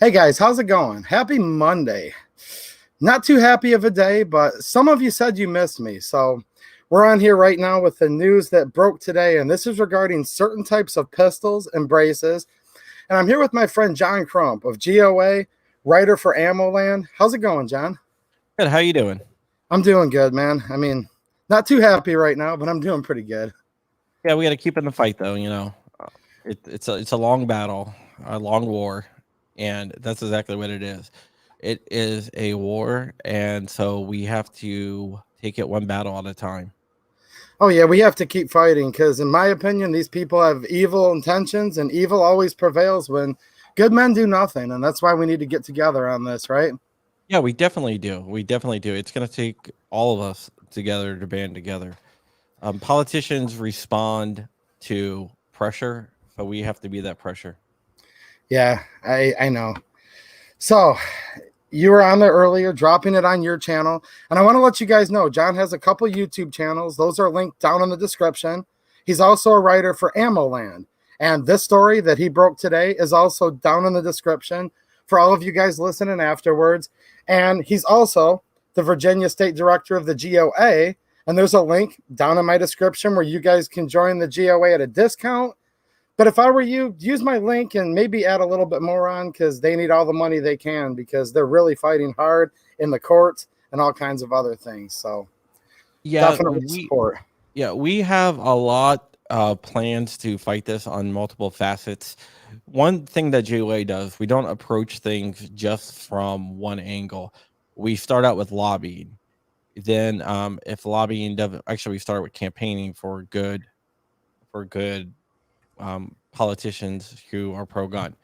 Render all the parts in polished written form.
Hey guys, how's it going? Happy Monday. Not too happy of a day, but some of you said you missed me. So we're on here right now with the news that broke today, and this is regarding certain types of pistols and braces. And I'm here with my friend John Crump of GOA, writer for Ammoland. How's it going, John? Good. How you doing? I'm doing good, man. I mean, not too happy right now, but I'm doing pretty good. Yeah, we got to keep in the fight, though. It's a long battle, a long war, and that's exactly what it is. It is a war, and so we have to take it one battle at a time. Oh, yeah, we have to keep fighting because, in my opinion, these people have evil intentions, and evil always prevails when good men do nothing. And that's why we need to get together on this, right? Yeah, we definitely do. We definitely do. It's going to take all of us together to band together. Politicians respond to pressure, but we have to be that pressure. Yeah, I know. So you were on there earlier, dropping it on your channel. And I want to let you guys know, John has a couple YouTube channels. Those are linked down in the description. He's also a writer for Ammoland. And this story that he broke today is also down in the description for all of you guys listening afterwards. And he's also the Virginia State Director of the GOA. And there's a link down in my description where you guys can join the GOA at a discount. But if I were you, use my link and maybe add a little bit more on because they need all the money they can because they're really fighting hard in the courts and all kinds of other things. So Yeah, definitely support. we have a lot of plans to fight this on multiple facets. One thing that GOA does, we don't approach things just from one angle. We start out with lobbying. Then, if lobbying doesn't, actually, we start with campaigning for good politicians who are pro-gun.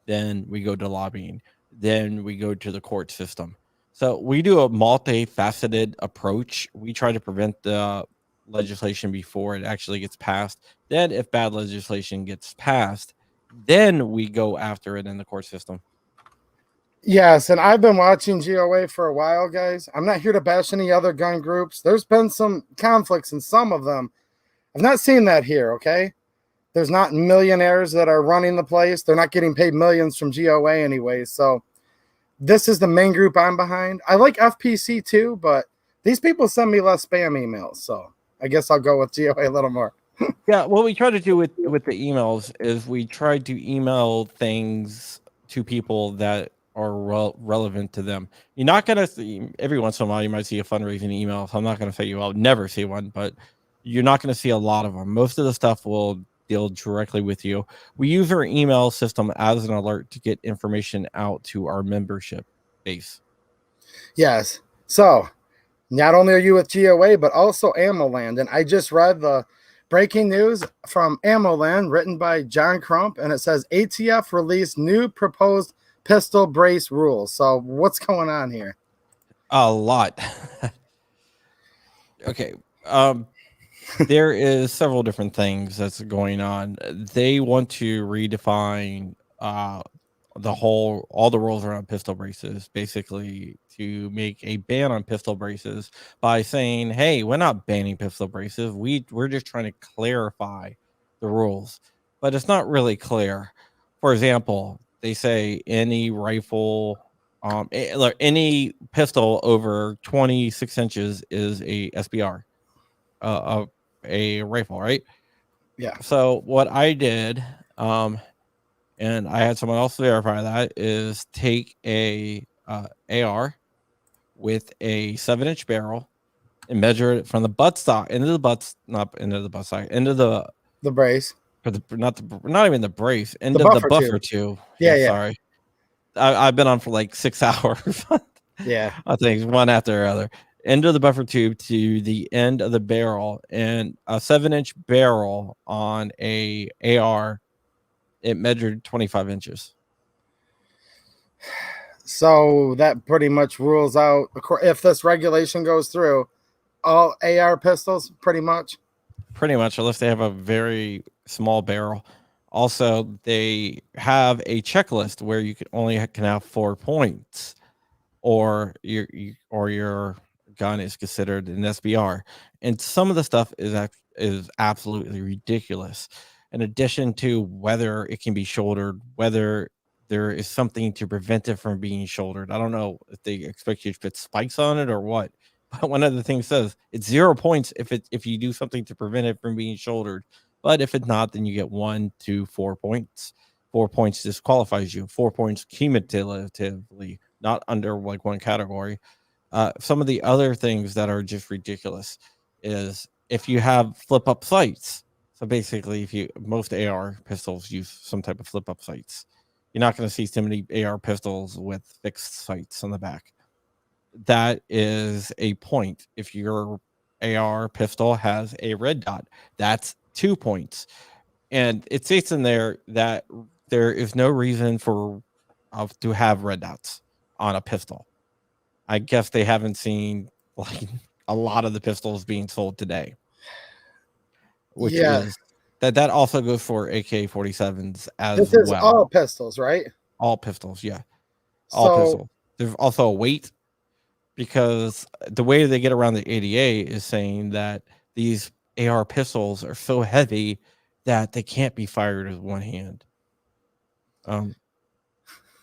Then we go to lobbying. Then we go to the court system. So we do a multifaceted approach. We try to prevent the legislation before it actually gets passed. Then, if bad legislation gets passed, then we go after it in the court system. Yes, and I've been watching GOA for a while, guys. I'm not here to bash any other gun groups. There's been some conflicts in some of them. I've not seen that here, okay? There's not millionaires that are running the place. They're not getting paid millions from GOA anyway. So this is the main group I'm behind. I like FPC too, but these people send me less spam emails. So I guess I'll go with GOA a little more. Yeah, what we try to do with the emails is we try to email things to people that are relevant to them. You're not going to see, every once in a while, you might see a fundraising email. So I'm not going to say you will never see one, but you're not going to see a lot of them. Most of the stuff will deal directly with you. We use our email system as an alert to get information out to our membership base. Yes. So not only are you with GOA, but also Ammoland. And I just read the breaking news from Ammoland written by John Crump, and it says ATF released new proposed pistol brace rules. So what's going on here? A lot. Okay. There is several different things that's going on. They want to redefine all the rules around pistol braces, basically to make a ban on pistol braces by saying, hey, we're not banning pistol braces. We're just trying to clarify the rules, but it's not really clear. For example, they say any rifle, any pistol over 26 inches is a SBR, a rifle, right? Yeah. So what I did, and I had someone else verify that, is take a AR with a 7-inch barrel and measure it from the buttstock into the brace. Not even the brace, into the buffer tube. Yeah. Sorry. I've been on for like 6 hours. Yeah. I think one after the other. Into the buffer tube to the end of the barrel, and a 7-inch barrel on a AR, it measured 25 inches. So that pretty much rules out, if this regulation goes through, all AR pistols, pretty much, unless they have a very small barrel. Also, they have a checklist where you can have 4 points, or your gun is considered an SBR, and some of the stuff is absolutely ridiculous. In addition to whether it can be shouldered, whether there is something to prevent it from being shouldered. I don't know if they expect you to put spikes on it or what, but one of the things says it's 0 points if you do something to prevent it from being shouldered. But if it's not, then you get 1 to 4 points. 4 points disqualifies you. 4 points cumulatively, not under like one category. Some of the other things that are just ridiculous is if you have flip up sights. So basically, most AR pistols use some type of flip up sights. You're not going to see so many AR pistols with fixed sights on the back. That is a point. If your AR pistol has a red dot, that's 2 points. And it states in there that there is no reason to have red dots on a pistol. I guess they haven't seen like a lot of the pistols being sold today, which is that also goes for AK-47s as this is well. all pistols, right? All pistols, yeah. All pistols. There's also a weight, because the way they get around the ADA is saying that these AR pistols are so heavy that they can't be fired with one hand.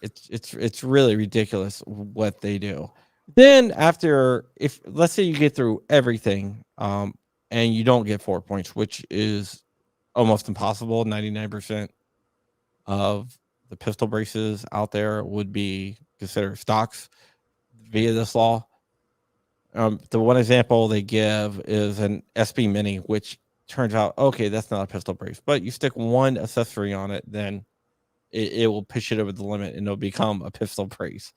It's really ridiculous what they do. Then after, if let's say you get through everything, and you don't get 4 points, which is almost impossible. 99% of the pistol braces out there would be considered stocks via this law. The one example they give is an SB Mini, which turns out, okay, that's not a pistol brace, but you stick one accessory on it, then it will push it over the limit and it'll become a pistol brace.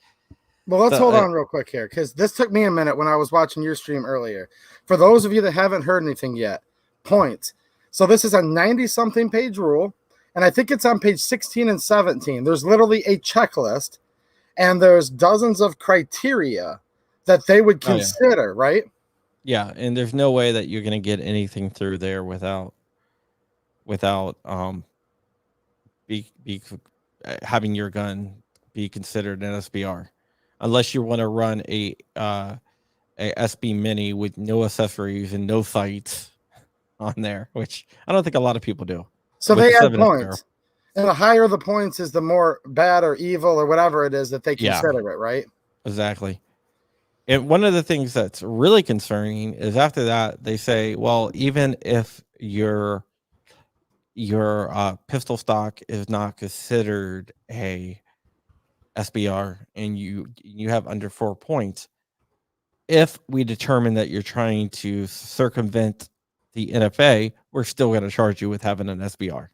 Well, let's hold on real quick here, because this took me a minute when I was watching your stream earlier. For those of you that haven't heard anything yet, points. So this is a 90-something page rule, and I think it's on page 16 and 17. There's literally a checklist, and there's dozens of criteria that they would consider, right? Yeah, and there's no way that you're going to get anything through there without having your gun be considered an SBR, unless you want to run a SB Mini with no accessories and no sights on there, which I don't think a lot of people do. So they add points, and the higher the points is, the more bad or evil or whatever it is that they consider it, right? Exactly. And one of the things that's really concerning is after that they say, well, even if your pistol stock is not considered a SBR and you have under 4 points, if we determine that you're trying to circumvent the NFA, we're still going to charge you with having an SBR.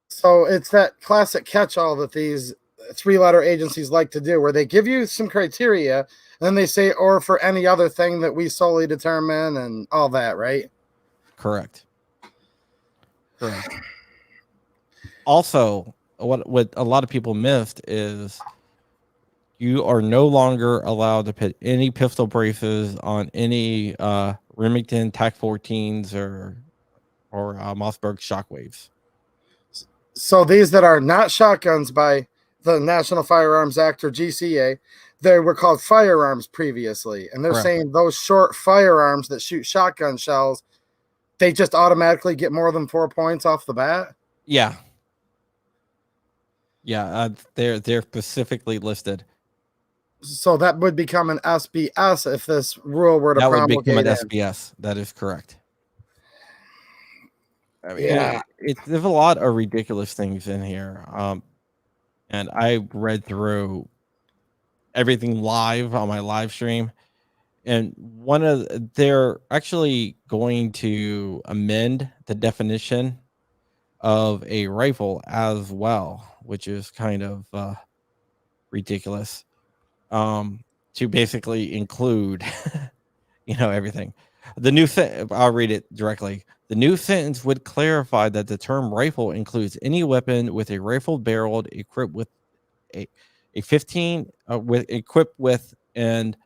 So it's that classic catch-all that these 3-letter agencies like to do, where they give you some criteria and then they say, or for any other thing that we solely determine, and all that, right? Correct. Also, what a lot of people missed is you are no longer allowed to put any pistol braces on any Remington TAC 14s or Mossberg Shockwaves. So these that are not shotguns by the National Firearms Act or GCA, they were called firearms previously, and they're saying those short firearms that shoot shotgun shells, they just automatically get more than 4 points off the bat. Yeah, they're specifically listed. So that would become an SBS if this rule were to promulgate. That would become an SBS. That is correct. I mean, there's a lot of ridiculous things in here. And I read through everything live on my live stream, and they're actually going to amend the definition of a rifle as well, which is kind of ridiculous, to basically include everything. The new I'll read it directly. The new sentence would clarify that the term rifle includes any weapon with a rifle barreled equipped with a 15 equipped with an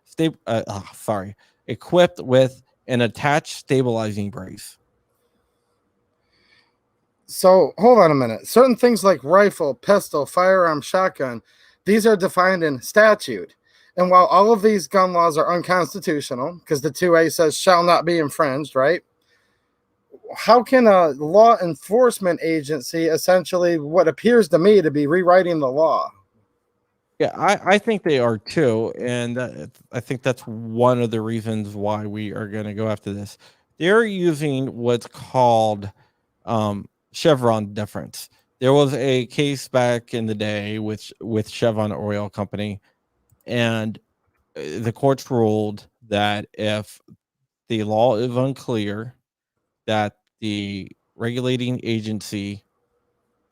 attached stabilizing brace. So hold on a minute. Certain things like rifle, pistol, firearm, shotgun, these are defined in statute. And while all of these gun laws are unconstitutional, because the 2A says shall not be infringed, right? how can a law enforcement agency essentially what appears to me to be rewriting the law? Yeah, I think they are too, and I think that's one of the reasons why we are going to go after this. They're using what's called Chevron deference. There was a case back in the day with Chevron Oil Company, and the courts ruled that if the law is unclear, that the regulating agency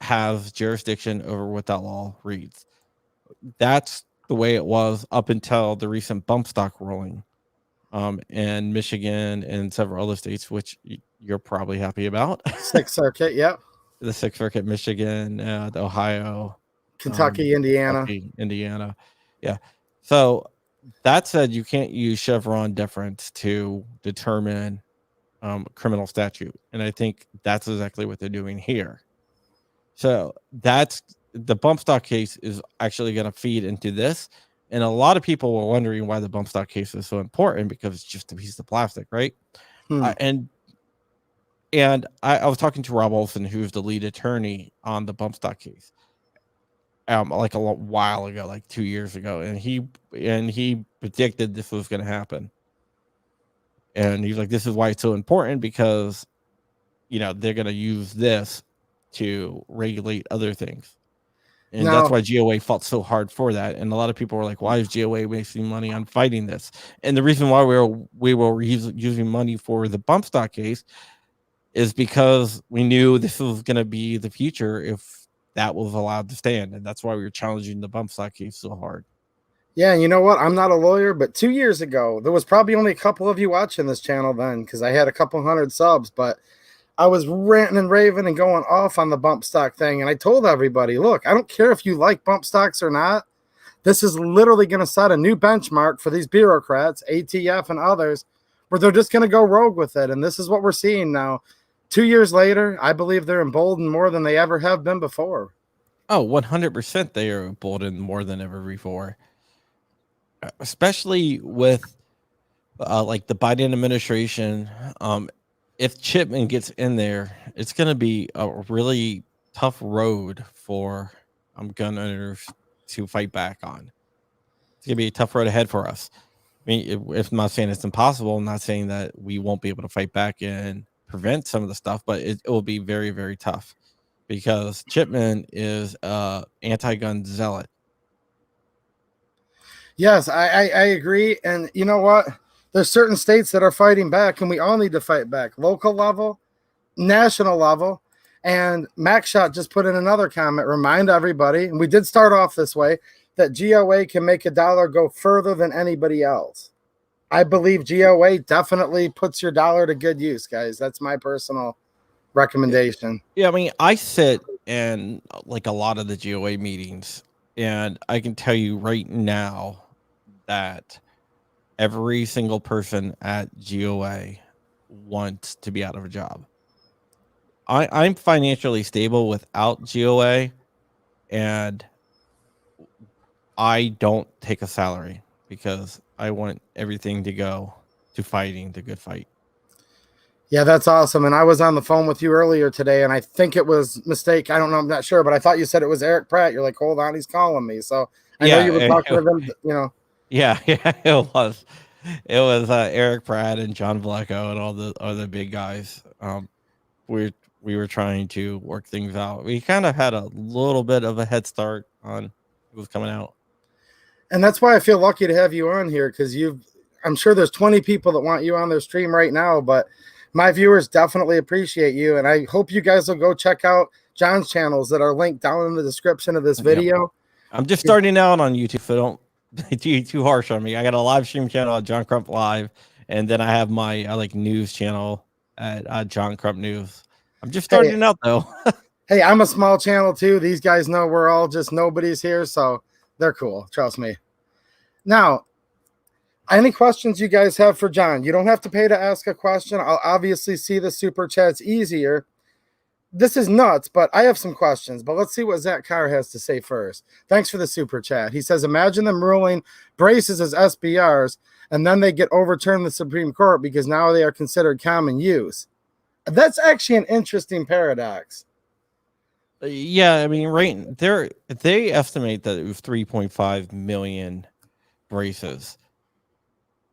has jurisdiction over what that law reads. That's the way it was up until the recent bump stock ruling in Michigan and several other states, which you're probably happy about. Sixth Circuit, yep. The Sixth Circuit, Michigan, the Ohio, Kentucky, Indiana. Kentucky, Indiana. Yeah. So that said, you can't use Chevron deference to determine criminal statute. And I think that's exactly what they're doing here. So that's the bump stock case is actually going to feed into this. And a lot of people were wondering why the bump stock case is so important because it's just a piece of plastic, right? And I was talking to Rob Olson, who's the lead attorney on the bump stock case, like a while ago, like 2 years ago, and he predicted this was going to happen. And he's like, "This is why it's so important because, they're going to use this to regulate other things." And that's why GOA fought so hard for that. And a lot of people were like, why is GOA wasting money on fighting this? And the reason why we were using money for the bump stock case is because we knew this was going to be the future if that was allowed to stand. And that's why we were challenging the bump stock case so hard. Yeah, and you know what? I'm not a lawyer, but 2 years ago, there was probably only a couple of you watching this channel then because I had a couple hundred subs, but I was ranting and raving and going off on the bump stock thing. And I told everybody, look, I don't care if you like bump stocks or not. This is literally going to set a new benchmark for these bureaucrats, ATF and others, where they're just going to go rogue with it. And this is what we're seeing now. 2 years later, I believe they're emboldened more than they ever have been before. Oh, 100% they are emboldened more than ever before. Especially with like the Biden administration. If Chipman gets in there, it's going to be a really tough road for gun owners to fight back on. It's going to be a tough road ahead for us. I mean, if I'm not saying it's impossible, I'm not saying that we won't be able to fight back and prevent some of the stuff, but it will be very, very tough because Chipman is an anti-gun zealot. Yes, I agree. And you know what? There's certain states that are fighting back, and we all need to fight back. Local level, national level. And MacShot just put in another comment. Remind everybody, and we did start off this way, that GOA can make a dollar go further than anybody else. I believe GOA definitely puts your dollar to good use, guys. That's my personal recommendation. Yeah, I mean, I sit in like a lot of the GOA meetings, and I can tell you right now that every single person at GOA wants to be out of a job. I'm financially stable without GOA, and I don't take a salary because I want everything to go to fighting the good fight. Yeah, that's awesome. And I was on the phone with you earlier today, and I think it was mistake. I don't know. I'm not sure, but I thought you said it was Eric Pratt. You're like, hold on, he's calling me. So I know you were talking to them, Yeah, it was. It was Eric Pratt and John Vlecko and all the other big guys. We were trying to work things out. We kind of had a little bit of a head start on who was coming out. And that's why I feel lucky to have you on here because I'm sure there's 20 people that want you on their stream right now, but my viewers definitely appreciate you. And I hope you guys will go check out John's channels that are linked down in the description of this video. Yep. I'm just starting out on YouTube, so don't be too harsh on me. I got a live stream channel at John Crump Live, and then I have my news channel at John Crump News. I'm just starting out though. Hey, I'm a small channel too. These guys know we're all just nobodies here, so they're cool. Trust me. Now, any questions you guys have for John? You don't have to pay to ask a question. I'll obviously see the super chats easier. This is nuts, but I have some questions. But let's see what Zach Carr has to say first. Thanks for the super chat. He says, imagine them ruling braces as SBRs, and then they get overturned in the Supreme Court because now they are considered common use. That's actually an interesting paradox. Yeah, I mean, right there, they estimate that it was 3.5 million braces.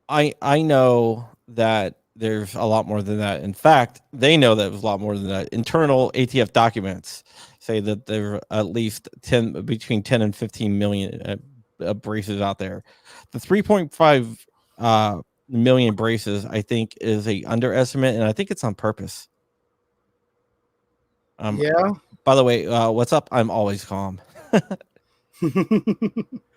I know that there's a lot more than that. In fact, they know that it was a lot more than that. Internal ATF documents say that there are at least between 10 and 15 million braces out there. The 3.5 million braces, I think, is a underestimate, and I think it's on purpose. Yeah. By the way, what's up? I'm always calm.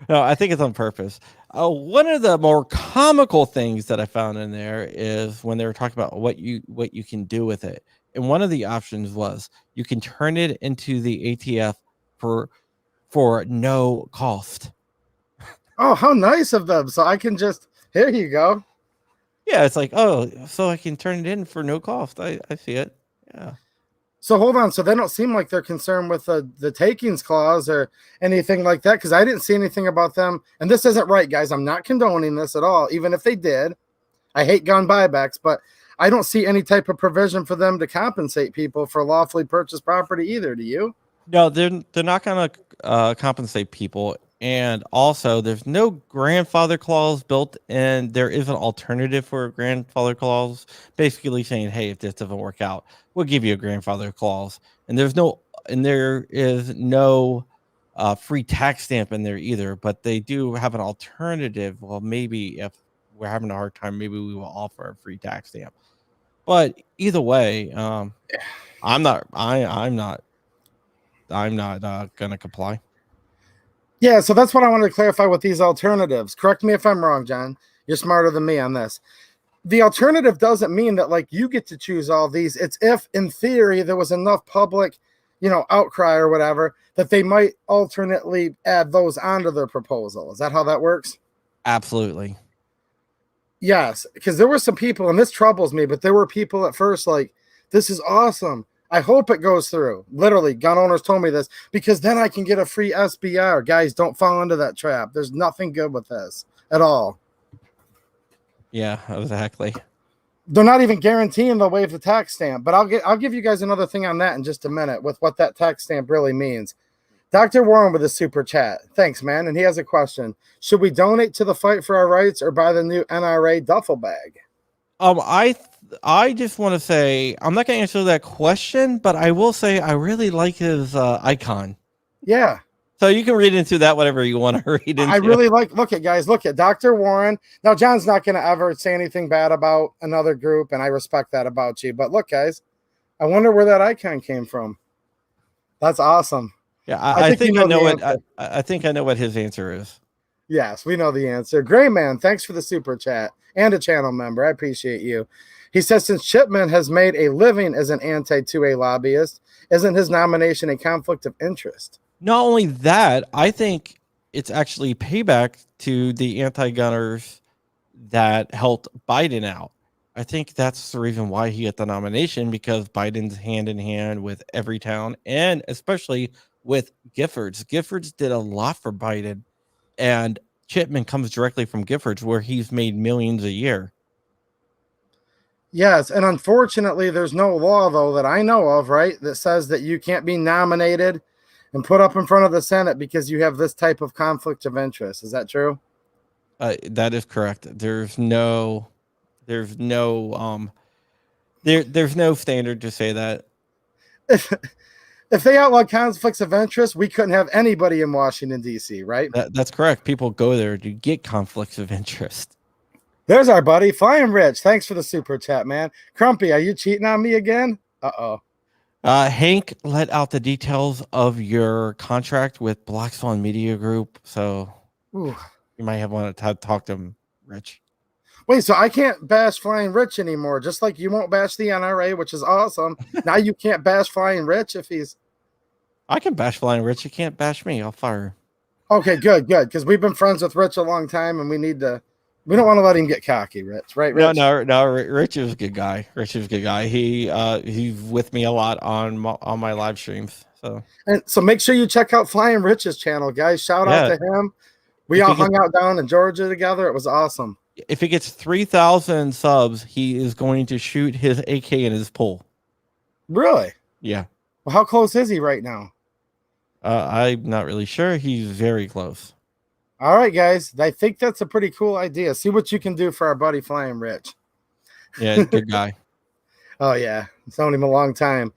No, I think it's on purpose. One of the more comical things that I found in there is when they were talking about what you can do with it, and one of the options was you can turn it into the ATF for no cost. Oh, how nice of them! So I can just here you go. Yeah, it's like, oh, so I can turn it in for no cost. I see it. Yeah. So hold on. So they don't seem like they're concerned with the takings clause or anything like that, because I didn't see anything about them. And this isn't right, guys. I'm not condoning this at all. Even if they did, I hate gun buybacks, but I don't see any type of provision for them to compensate people for lawfully purchased property either. Do you? No, they're not going to compensate people, and also there's no grandfather clause built in. There is an alternative for a grandfather clause, basically saying, "Hey, if this doesn't work out, we'll give you a grandfather clause." And there is no free tax stamp in there either. But they do have an alternative. Well, maybe if we're having a hard time, maybe we will offer a free tax stamp. But either way, I'm not. I'm not going to comply. Yeah, so that's what I wanted to clarify with these alternatives. Correct me if I'm wrong, John. You're smarter than me on this. The alternative doesn't mean that like you get to choose all these. It's if in theory there was enough public, outcry or whatever, that they might alternately add those onto their proposal. Is that how that works? Absolutely. Yes, because there were some people, and this troubles me, but there were people at first like, this is awesome. I hope it goes through. Literally, gun owners told me this because then I can get a free SBR. Guys, don't fall into that trap. There's nothing good with this at all. Yeah, exactly. They're not even guaranteeing they'll waive the tax stamp, but I'll give you guys another thing on that in just a minute with what that tax stamp really means. Dr. Warren with a super chat. Thanks, man. And he has a question. Should we donate to the fight for our rights or buy the new NRA duffel bag? I just want to say I'm not going to answer that question, but I will say I really like his icon. Yeah. So you can read into that whatever you want to read into. I really look at Dr. Warren. Now, John's not going to ever say anything bad about another group, and I respect that about you. But look, guys, I wonder where that icon came from. That's awesome. Yeah, I think I know what I think I know what his answer is. Yes, we know the answer. Gray Man, thanks for the super chat and a channel member. I appreciate you. He says, since Chipman has made a living as an anti-2A lobbyist, isn't his nomination a conflict of interest? Not only that, I think it's actually payback to the anti-gunners that helped Biden out. I think that's the reason why he got the nomination, because Biden's hand in hand with Everytown and especially with Giffords. Giffords did a lot for Biden, and Chipman comes directly from Giffords, where he's made millions a year. Yes, and unfortunately, there's no law, though, that I know of, right, that says that you can't be nominated and put up in front of the Senate because you have this type of conflict of interest. Is that true? That is correct. There's no standard to say that. If they outlawed conflicts of interest, we couldn't have anybody in Washington, D.C., right? That's correct. People go there to get conflicts of interest. There's our buddy, Flying Rich. Thanks for the super chat, man. Crumpy, are you cheating on me again? Uh-oh. Hank let out the details of your contract with Black Swan Media Group, so you might have wanted to talk to him, Rich. Wait, so I can't bash Flying Rich anymore, just like you won't bash the NRA, which is awesome. Now you can't bash Flying Rich if he's... I can bash Flying Rich. You can't bash me. I'll fire him. Okay, good, because we've been friends with Rich a long time, and we don't want to let him get cocky, Rich, right, Rich? No, Rich is a good guy. He's with me a lot on my live streams. So make sure you check out Flying Rich's channel, guys. Shout out to him. We all hung out down in Georgia together. It was awesome. If he gets 3,000 subs, he is going to shoot his AK in his pool. Really? Yeah. Well, how close is he right now? I'm not really sure. He's very close. All right, guys. I think that's a pretty cool idea. See what you can do for our buddy Flying Rich. Yeah, good guy. Oh yeah, it's known him a long time.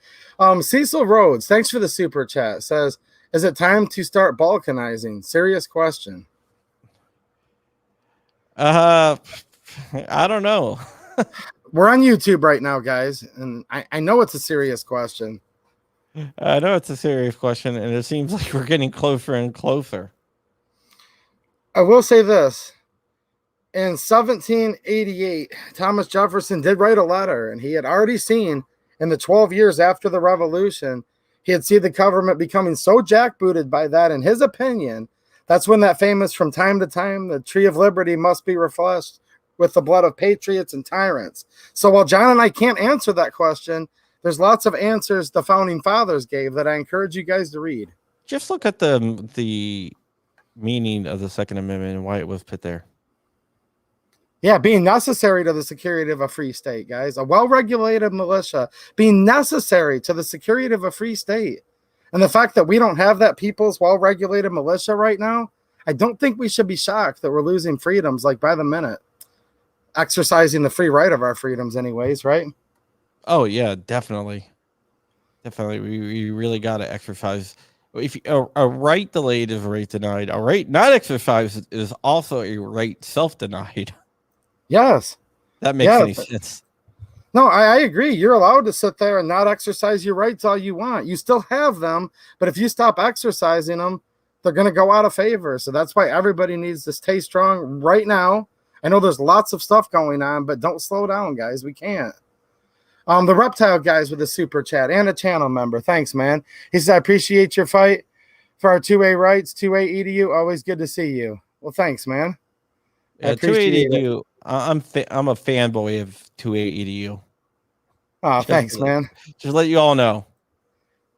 Cecil Rhodes, thanks for the super chat. Says, "Is it time to start balkanizing?" Serious question. I don't know. We're on YouTube right now, guys, and I know it's a serious question. I know it's a serious question, and it seems like we're getting closer and closer. I will say this. In 1788, Thomas Jefferson did write a letter, and he had already seen in the 12 years after the Revolution, he had seen the government becoming so jackbooted by that, in his opinion, that's when that famous "from time to time, the tree of liberty must be refreshed with the blood of patriots and tyrants." So while John and I can't answer that question, there's lots of answers the founding fathers gave that I encourage you guys to read. Just look at the meaning of the Second Amendment and why it was put there. Yeah, being necessary to the security of a free state, guys. A well-regulated militia being necessary to the security of a free state. And the fact that we don't have that people's well-regulated militia right now, I don't think we should be shocked that we're losing freedoms like by the minute. Exercising the free right of our freedoms anyways, right? Oh yeah, definitely. Definitely. We really got to exercise. If a right delayed is a right denied. A right not exercised is also a right self-denied. Yes. That makes any sense. No, I agree. You're allowed to sit there and not exercise your rights all you want. You still have them, but if you stop exercising them, they're going to go out of favor. So that's why everybody needs to stay strong right now. I know there's lots of stuff going on, but don't slow down, guys. We can't. The Reptile guys with a super chat and a channel member. Thanks, man. He says, "I appreciate your fight for our 2A rights, 2A EDU. Always good to see you." Well, thanks, man. I appreciate it. I'm a fanboy of 2A EDU. Oh, thanks, man. Just let you all know.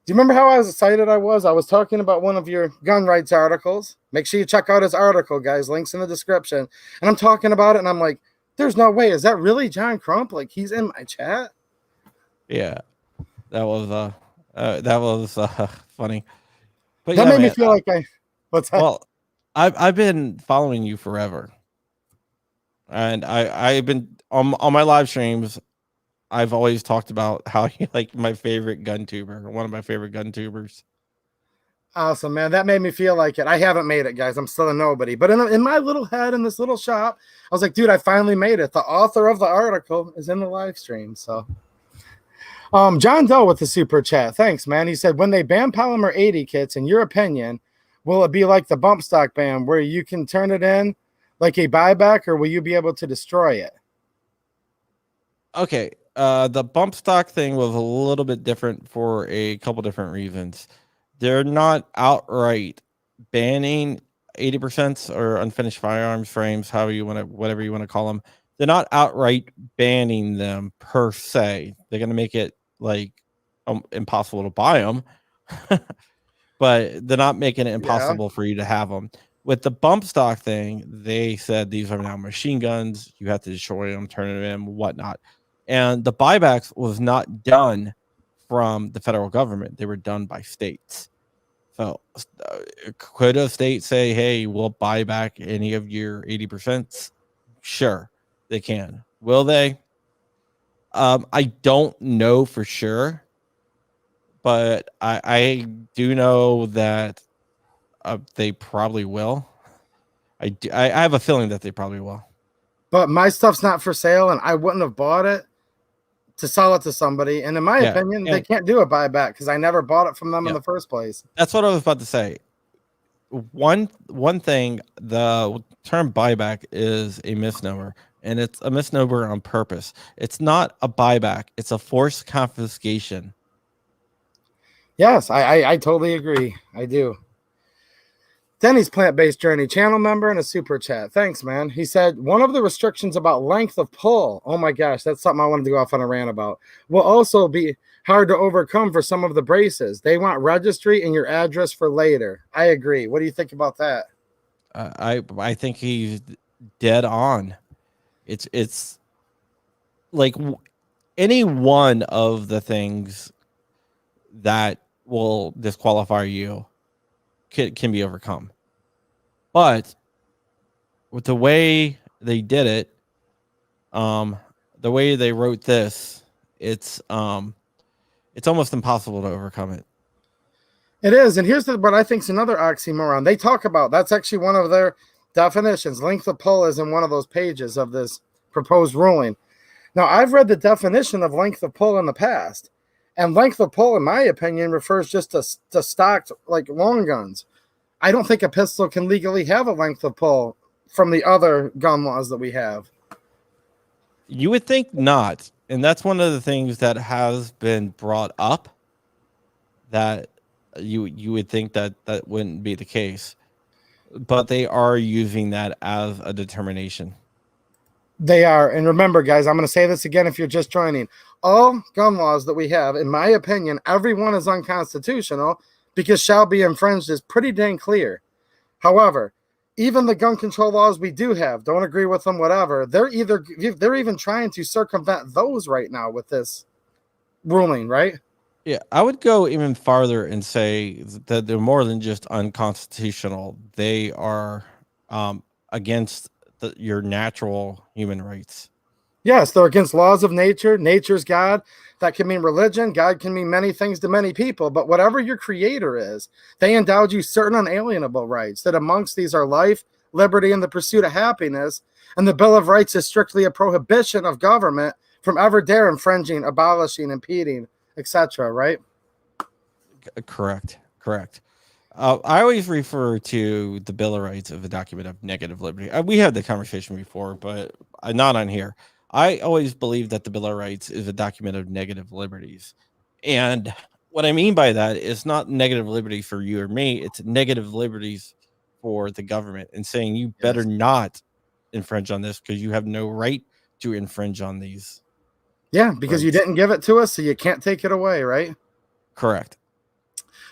Do you remember how excited I was? I was talking about one of your gun rights articles. Make sure you check out his article, guys. Links in the description. And I'm talking about it, and I'm like, there's no way. Is that really John Crump? Like, he's in my chat? Yeah. That was funny. But that yeah, made me feel like what's that? Well, I've been following you forever. And I've been on my live streams. I've always talked about how you like my favorite gun tuber, one of my favorite gun tubers. Awesome, man. That made me feel like it. I haven't made it, guys. I'm still a nobody. But in my little head, in this little shop, I was like, dude, I finally made it. The author of the article is in the live stream. So, John Doe with the super chat. Thanks, man. He said, when they ban polymer 80 kits, in your opinion, will it be like the bump stock ban where you can turn it in like a buyback, or will you be able to destroy it? Okay. The bump stock thing was a little bit different for a couple different reasons. They're not outright banning 80% or unfinished firearms frames, whatever you want to call them. They're not outright banning them per se. They're going to make it like impossible to buy them, but they're not making it impossible for you to have them. With the bump stock thing, they said these are now machine guns. You have to destroy them, turn them in, whatnot. And the buybacks was not done from the federal government. They were done by states. So could a state say, hey, we'll buy back any of your 80%? Sure, they can. Will they? I don't know for sure, but I do know that they probably will. I have a feeling that they probably will. But my stuff's not for sale, and I wouldn't have bought it to sell it to somebody. And in my opinion, they can't do a buyback because I never bought it from them in the first place. That's what I was about to say. One thing, the term buyback is a misnomer, and it's a misnomer on purpose. It's not a buyback. It's a forced confiscation. Yes, I totally agree. I do. Denny's Plant-Based Journey channel member and a super chat. Thanks, man. He said, one of the restrictions about length of pull, oh my gosh, that's something I wanted to go off on a rant about, will also be hard to overcome for some of the braces. They want registry and your address for later. I agree. What do you think about that? I think he's dead on. It's like any one of the things that will disqualify you can be overcome. But with the way they did it, the way they wrote this, it's almost impossible to overcome it. It is, and here's what I think is another oxymoron. They talk about that's actually one of their definitions. Length of pull is in one of those pages of this proposed ruling. Now, I've read the definition of length of pull in the past, and length of pull, in my opinion, refers just to stocked like long guns. I don't think a pistol can legally have a length of pull from the other gun laws that we have. You would think not, and that's one of the things that has been brought up. That you would think that wouldn't be the case, but they are using that as a determination. They are. And remember, guys, I'm going to say this again if you're just joining. All gun laws that we have, in my opinion, every one is unconstitutional because shall be infringed is pretty dang clear. However, even the gun control laws we do have, don't agree with them, whatever, they're even trying to circumvent those right now with this ruling, right? Yeah, I would go even farther and say that they're more than just unconstitutional. They are against your natural human rights. Yes, they're against laws of nature. Nature's God. That can mean religion. God can mean many things to many people. But whatever your creator is, they endowed you certain unalienable rights. That amongst these are life, liberty, and the pursuit of happiness. And the Bill of Rights is strictly a prohibition of government from ever dare infringing, abolishing, impeding, etc. Right? Correct. I always refer to the Bill of Rights as a document of negative liberty. We had the conversation before, but not on here. I always believe that the Bill of Rights is a document of negative liberties. And what I mean by that is not negative liberties for you or me. It's negative liberties for the government and saying you better not infringe on this because you have no right to infringe on these. Yeah, because you didn't give it to us, so you can't take it away, right? Correct.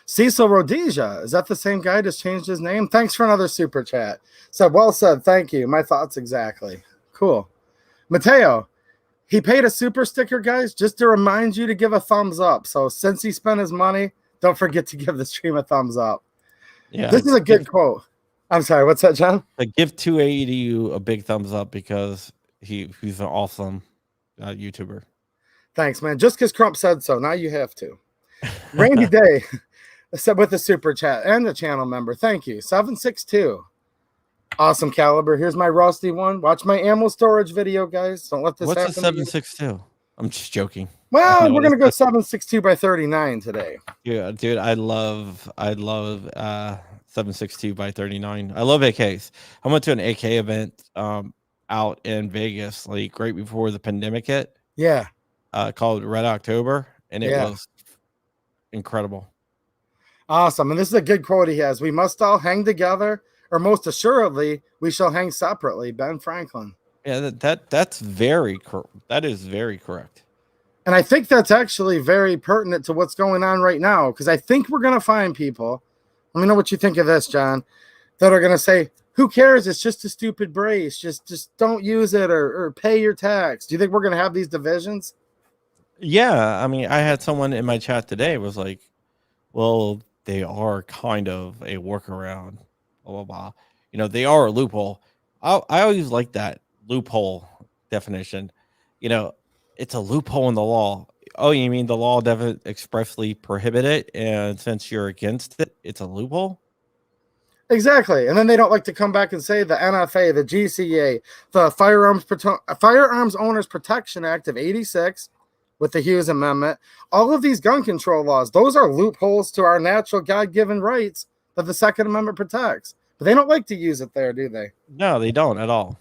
Cecil Rhodesia, is that the same guy just changed his name? Thanks for another super chat. Said, well said, thank you. My thoughts exactly. Cool. Mateo, he paid a super sticker, guys, just to remind you to give a thumbs up. So since he spent his money, don't forget to give the stream a thumbs up. Yeah, this is a good quote. I'm sorry, what's that, John? Give 280 a big thumbs up because he's an awesome YouTuber. Thanks, man. Just because Crump said so, now you have to. Randy Day said with the super chat and the channel member. Thank you. 762. Awesome caliber. Here's my rusty one. Watch my ammo storage video, guys. Don't let this happen. What's a 762? I'm just joking. Well, we're gonna go 762 by 39 today. Yeah, dude, I love 762 by 39. I love AKs. I went to an AK event out in Vegas like right before the pandemic hit. Yeah. Called Red October, and it was incredible. Awesome. And this is a good quote he has. We must all hang together, or most assuredly, we shall hang separately. Ben Franklin. Yeah, that is very correct. And I think that's actually very pertinent to what's going on right now, because I think we're going to find people, let me know what you think of this, John, that are going to say, who cares? It's just a stupid brace. Just don't use it or pay your tax. Do you think we're going to have these divisions? Yeah, I mean, I had someone in my chat today was like, well, they are kind of a workaround, blah, blah, blah. You know, they are a loophole. I always like that loophole definition. You know, it's a loophole in the law. Oh, you mean the law doesn't expressly prohibit it, and since you're against it, it's a loophole? Exactly. And then they don't like to come back and say the NFA, the GCA, the Firearms Owners Protection Act of 86, with the Hughes Amendment, all of these gun control laws, those are loopholes to our natural God-given rights that the Second Amendment protects. But they don't like to use it there, do they? No, they don't at all.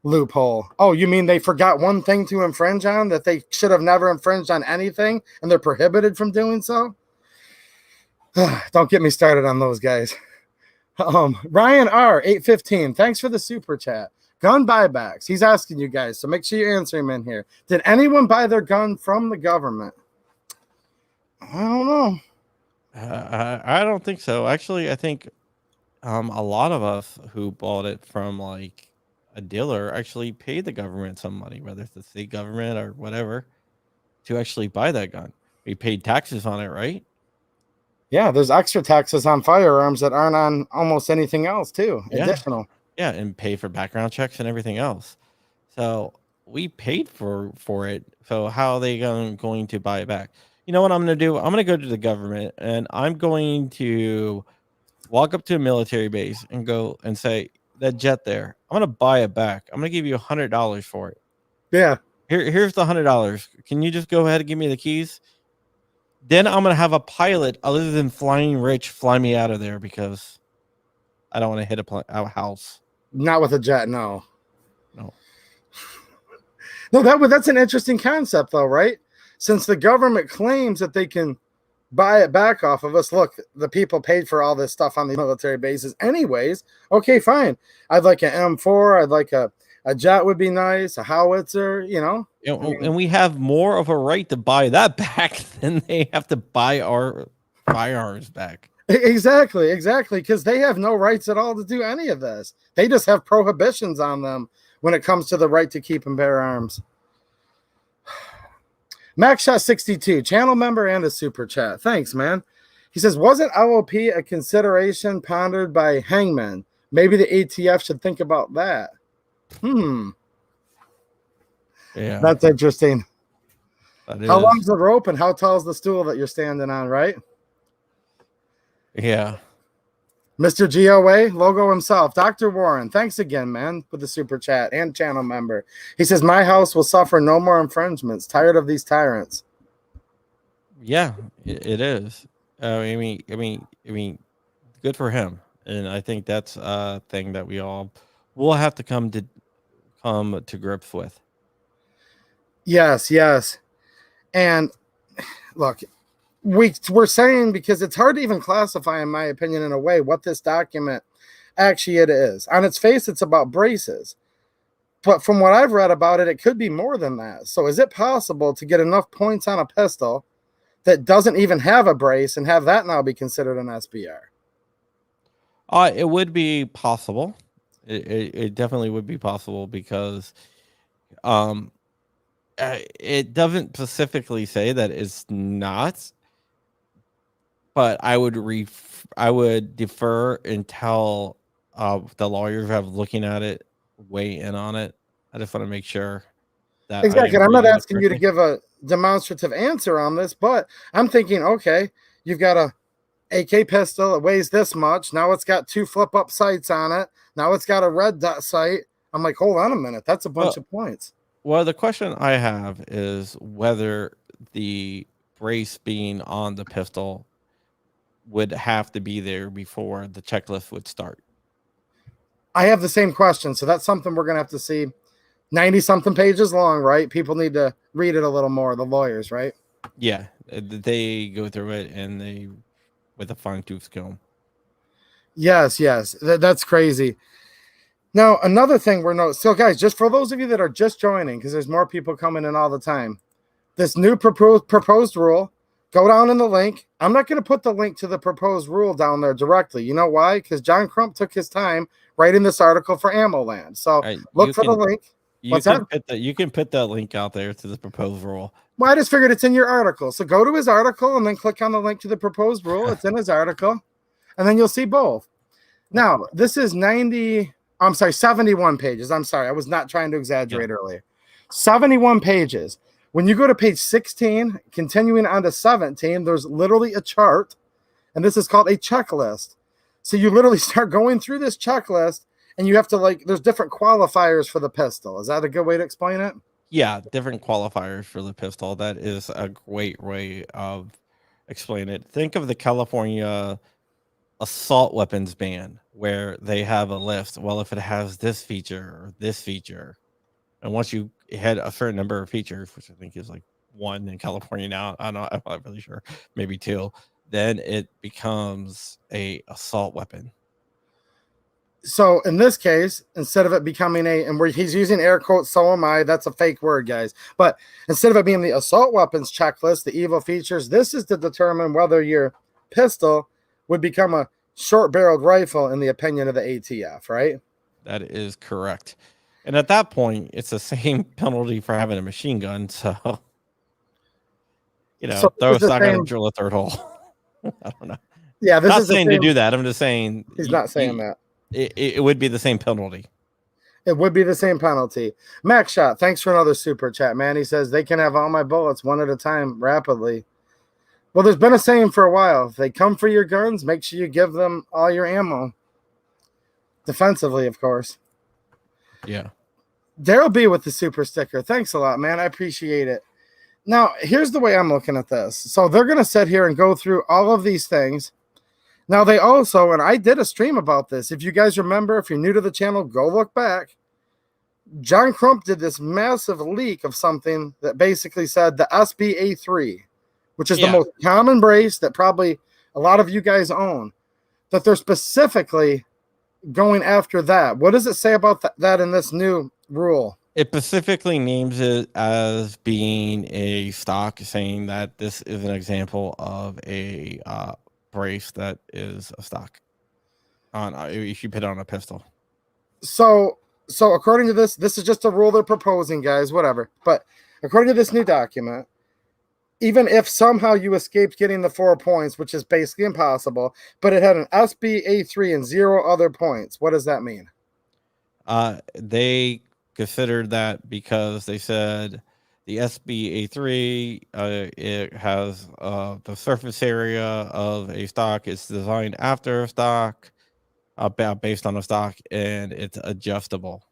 Loophole. Oh, you mean they forgot one thing to infringe on that they should have never infringed on anything and they're prohibited from doing so? Don't get me started on those guys. Ryan R. 815, thanks for the super chat. Gun buybacks. He's asking you guys, so make sure you answer him in here. Did anyone buy their gun from the government? I don't know. I don't think so. Actually, I think a lot of us who bought it from like a dealer actually paid the government some money, whether it's the state government or whatever, to actually buy that gun. We paid taxes on it, right? Yeah, there's extra taxes on firearms that aren't on almost anything else too. Yeah. Additional. Yeah, and pay for background checks and everything else. So we paid for it. So how are they going to buy it back? You know what I'm going to do? I'm going to go to the government and I'm going to walk up to a military base and go and say, that jet there, I'm going to buy it back. I'm going to give you $100 for it. Yeah. Here's the $100. Can you just go ahead and give me the keys? Then I'm going to have a pilot other than Flying Rich fly me out of there because I don't want to hit a house. Not with a jet, no. No. No, that's an interesting concept, though, right? Since the government claims that they can buy it back off of us. Look, the people paid for all this stuff on the military bases anyways. Okay, fine. I'd like an M4. I'd like a jet would be nice, a howitzer, you know. And we have more of a right to buy that back than they have to buy our firearms back. Exactly, because they have no rights at all to do any of this. They just have prohibitions on them when it comes to the right to keep and bear arms. MaxShot62, channel member and a super chat. Thanks, man. He says, wasn't LOP a consideration pondered by hangmen? Maybe the ATF should think about that. Yeah. That's interesting. How long's the rope and how tall is the stool that you're standing on, right? Yeah. Mr. GOA, logo himself. Dr. Warren, thanks again, man, with the super chat and channel member. He says, my house will suffer no more infringements. Tired of these tyrants. Yeah, it is. I mean, good for him. And I think that's a thing that we all will have to come to grips with. Yes. And look, we're saying, because it's hard to even classify, in my opinion, in a way, what this document actually it is. On its face, it's about braces. But from what I've read about it, it could be more than that. So is it possible to get enough points on a pistol that doesn't even have a brace and have that now be considered an SBR? It would be possible. It definitely would be possible because it doesn't specifically say that it's not, but I would defer until the lawyers have looking at it, weigh in on it. I just want to make sure that exactly. I'm not asking you to give a demonstrative answer on this, but I'm thinking, okay, you've got a AK pistol, it weighs this much. Now it's got 2 flip-up sights on it. Now it's got a red dot sight. I'm like, hold on a minute, that's a bunch of points. Well, the question I have is whether the brace being on the pistol would have to be there before the checklist would start. I have the same question, so that's something we're going to have to see. 90-something pages long, right? People need to read it a little more, the lawyers, right? Yeah, they go through it and they with a fine-tooth comb. Yes. That's crazy. Now, another thing we're noticing, so guys, just for those of you that are just joining, because there's more people coming in all the time, this new proposed rule, go down in the link. I'm not going to put the link to the proposed rule down there directly. You know why? Because John Crump took his time writing this article for Ammoland. So look for the link. You can put that link out there to the proposed rule. Well, I just figured it's in your article. So go to his article and then click on the link to the proposed rule. It's in his article. And then you'll see both. Now, this is 71 pages. I'm sorry. I was not trying to exaggerate earlier. 71 pages. When you go to page 16, continuing on to 17, there's literally a chart. And this is called a checklist. So you literally start going through this checklist and you have to there's different qualifiers for the pistol. Is that a good way to explain it? Yeah, different qualifiers for the pistol. That is a great way of explaining it. Think of the California assault weapons ban where they have a list. Well, if it has this feature or this feature, and once you hit a certain number of features, which I think is 1 in California now, I'm not really sure, maybe 2, then it becomes a assault weapon. So in this case, instead of it becoming he's using air quotes, so am I. That's a fake word, guys. But instead of it being the assault weapons checklist, the evil features, this is to determine whether your pistol would become a short-barreled rifle in the opinion of the ATF, right? That is correct. And at that point, it's the same penalty for having a machine gun. So So throw a this is the stock out same. and drill a third hole. I don't know. Yeah, this Not is the saying to same. do that. I'm just saying He's not saying that. It would be the same penalty. It would be the same penalty. Max Shot, thanks for another super chat, man. He says they can have all my bullets one at a time rapidly. Well, there's been a saying for a while. If they come for your guns, make sure you give them all your ammo. Defensively, of course. Yeah. Daryl B with the super sticker. Thanks a lot, man. I appreciate it. Now, here's the way I'm looking at this. So they're going to sit here and go through all of these things. Now, they also, and I did a stream about this. If you guys remember, if you're new to the channel, go look back. John Crump did this massive leak of something that basically said the SBA3, which is the most common brace that probably a lot of you guys own, that they're specifically going after that. What does it say about that in this new rule? It specifically names it as being a stock, saying that this is an example of a brace that is a stock on if you put it on a pistol. So according to this is just a rule they're proposing, guys, whatever. But according to this new document, even if somehow you escaped getting the 4 points, which is basically impossible, but it had an SBA3 and 0 other points, what does that mean? They considered that because they said the SBA3 it has the surface area of a stock. It's designed after a stock, based on a stock, and it's adjustable.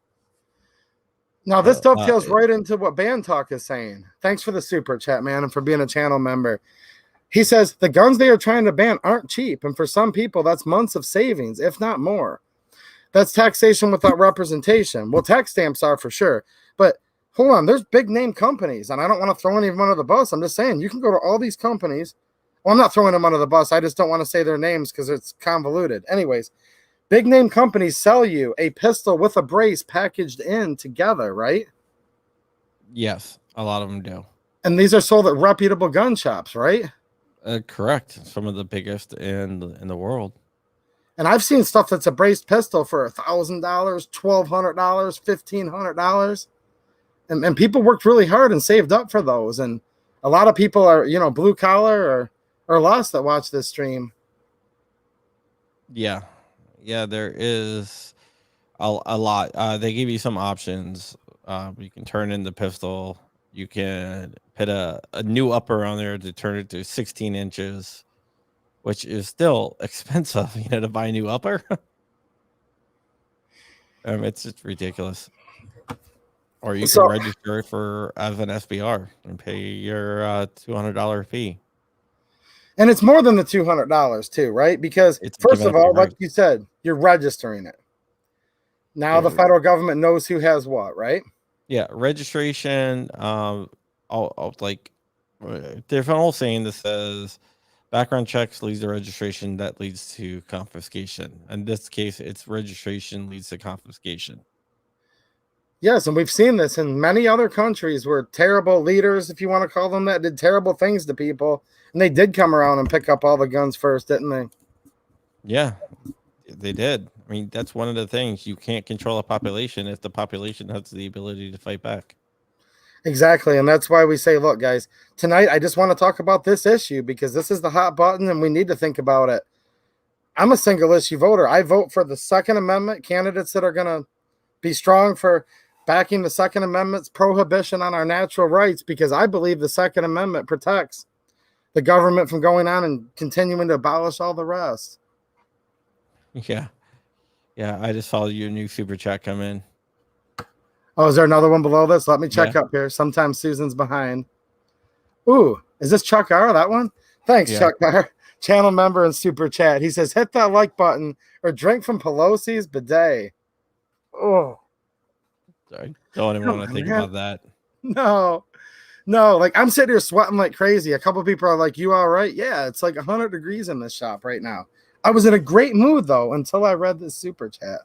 Now, this dovetails right into what Band Talk is saying. Thanks for the super chat, man, and for being a channel member. He says the guns they are trying to ban aren't cheap, and for some people, that's months of savings, if not more. That's taxation without representation. Well, tax stamps are for sure. But hold on, there's big name companies, and I don't want to throw any of them under the bus. I'm just saying you can go to all these companies. Well, I'm not throwing them under the bus. I just don't want to say their names because it's convoluted. Anyways, big name companies sell you a pistol with a brace packaged in together, right? Yes, a lot of them do. And these are sold at reputable gun shops, right? Correct. Some of the biggest in the world. And I've seen stuff that's a braced pistol for $1,000, $1,200, $1,500. And people worked really hard and saved up for those. And a lot of people are, blue collar or less that watch this stream. Yeah. Yeah, there is a lot. They give you some options. You can turn in the pistol. You can put a new upper on there to turn it to 16 inches, which is still expensive, to buy a new upper. It's just ridiculous. Or you can register for as an SBR and pay your $200 fee. And it's more than the $200 too, right? Because first of all, like you said, you're registering it. Now the federal government knows who has what, right? Yeah, registration. Like there's an old saying that says background checks leads to registration that leads to confiscation. In this case, it's registration leads to confiscation. Yes, and we've seen this in many other countries where terrible leaders, if you want to call them that, did terrible things to people. And they did come around and pick up all the guns first, didn't they? Yeah, they did. I mean, that's one of the things. You can't control a population if the population has the ability to fight back. Exactly. And that's why we say, look, guys, tonight I just want to talk about this issue because this is the hot button and we need to think about it. I'm a single issue voter. I vote for the Second Amendment candidates that are going to be strong for backing the Second Amendment's prohibition on our natural rights because I believe the Second Amendment protects the government from going on and continuing to abolish all the rest. Yeah. Yeah, I just saw your new super chat come in. Oh, is there another one below this? Let me check up here. Sometimes Susan's behind. Ooh, is this Chuck R, that one? Thanks, Chuck R. Channel member and super chat. He says, hit that like button or drink from Pelosi's bidet. Oh. Sorry. Don't even want to think about that. No, like I'm sitting here sweating like crazy. A couple people are like, you all right? Yeah, it's like 100 degrees in this shop right now. I was in a great mood though until I read this super chat.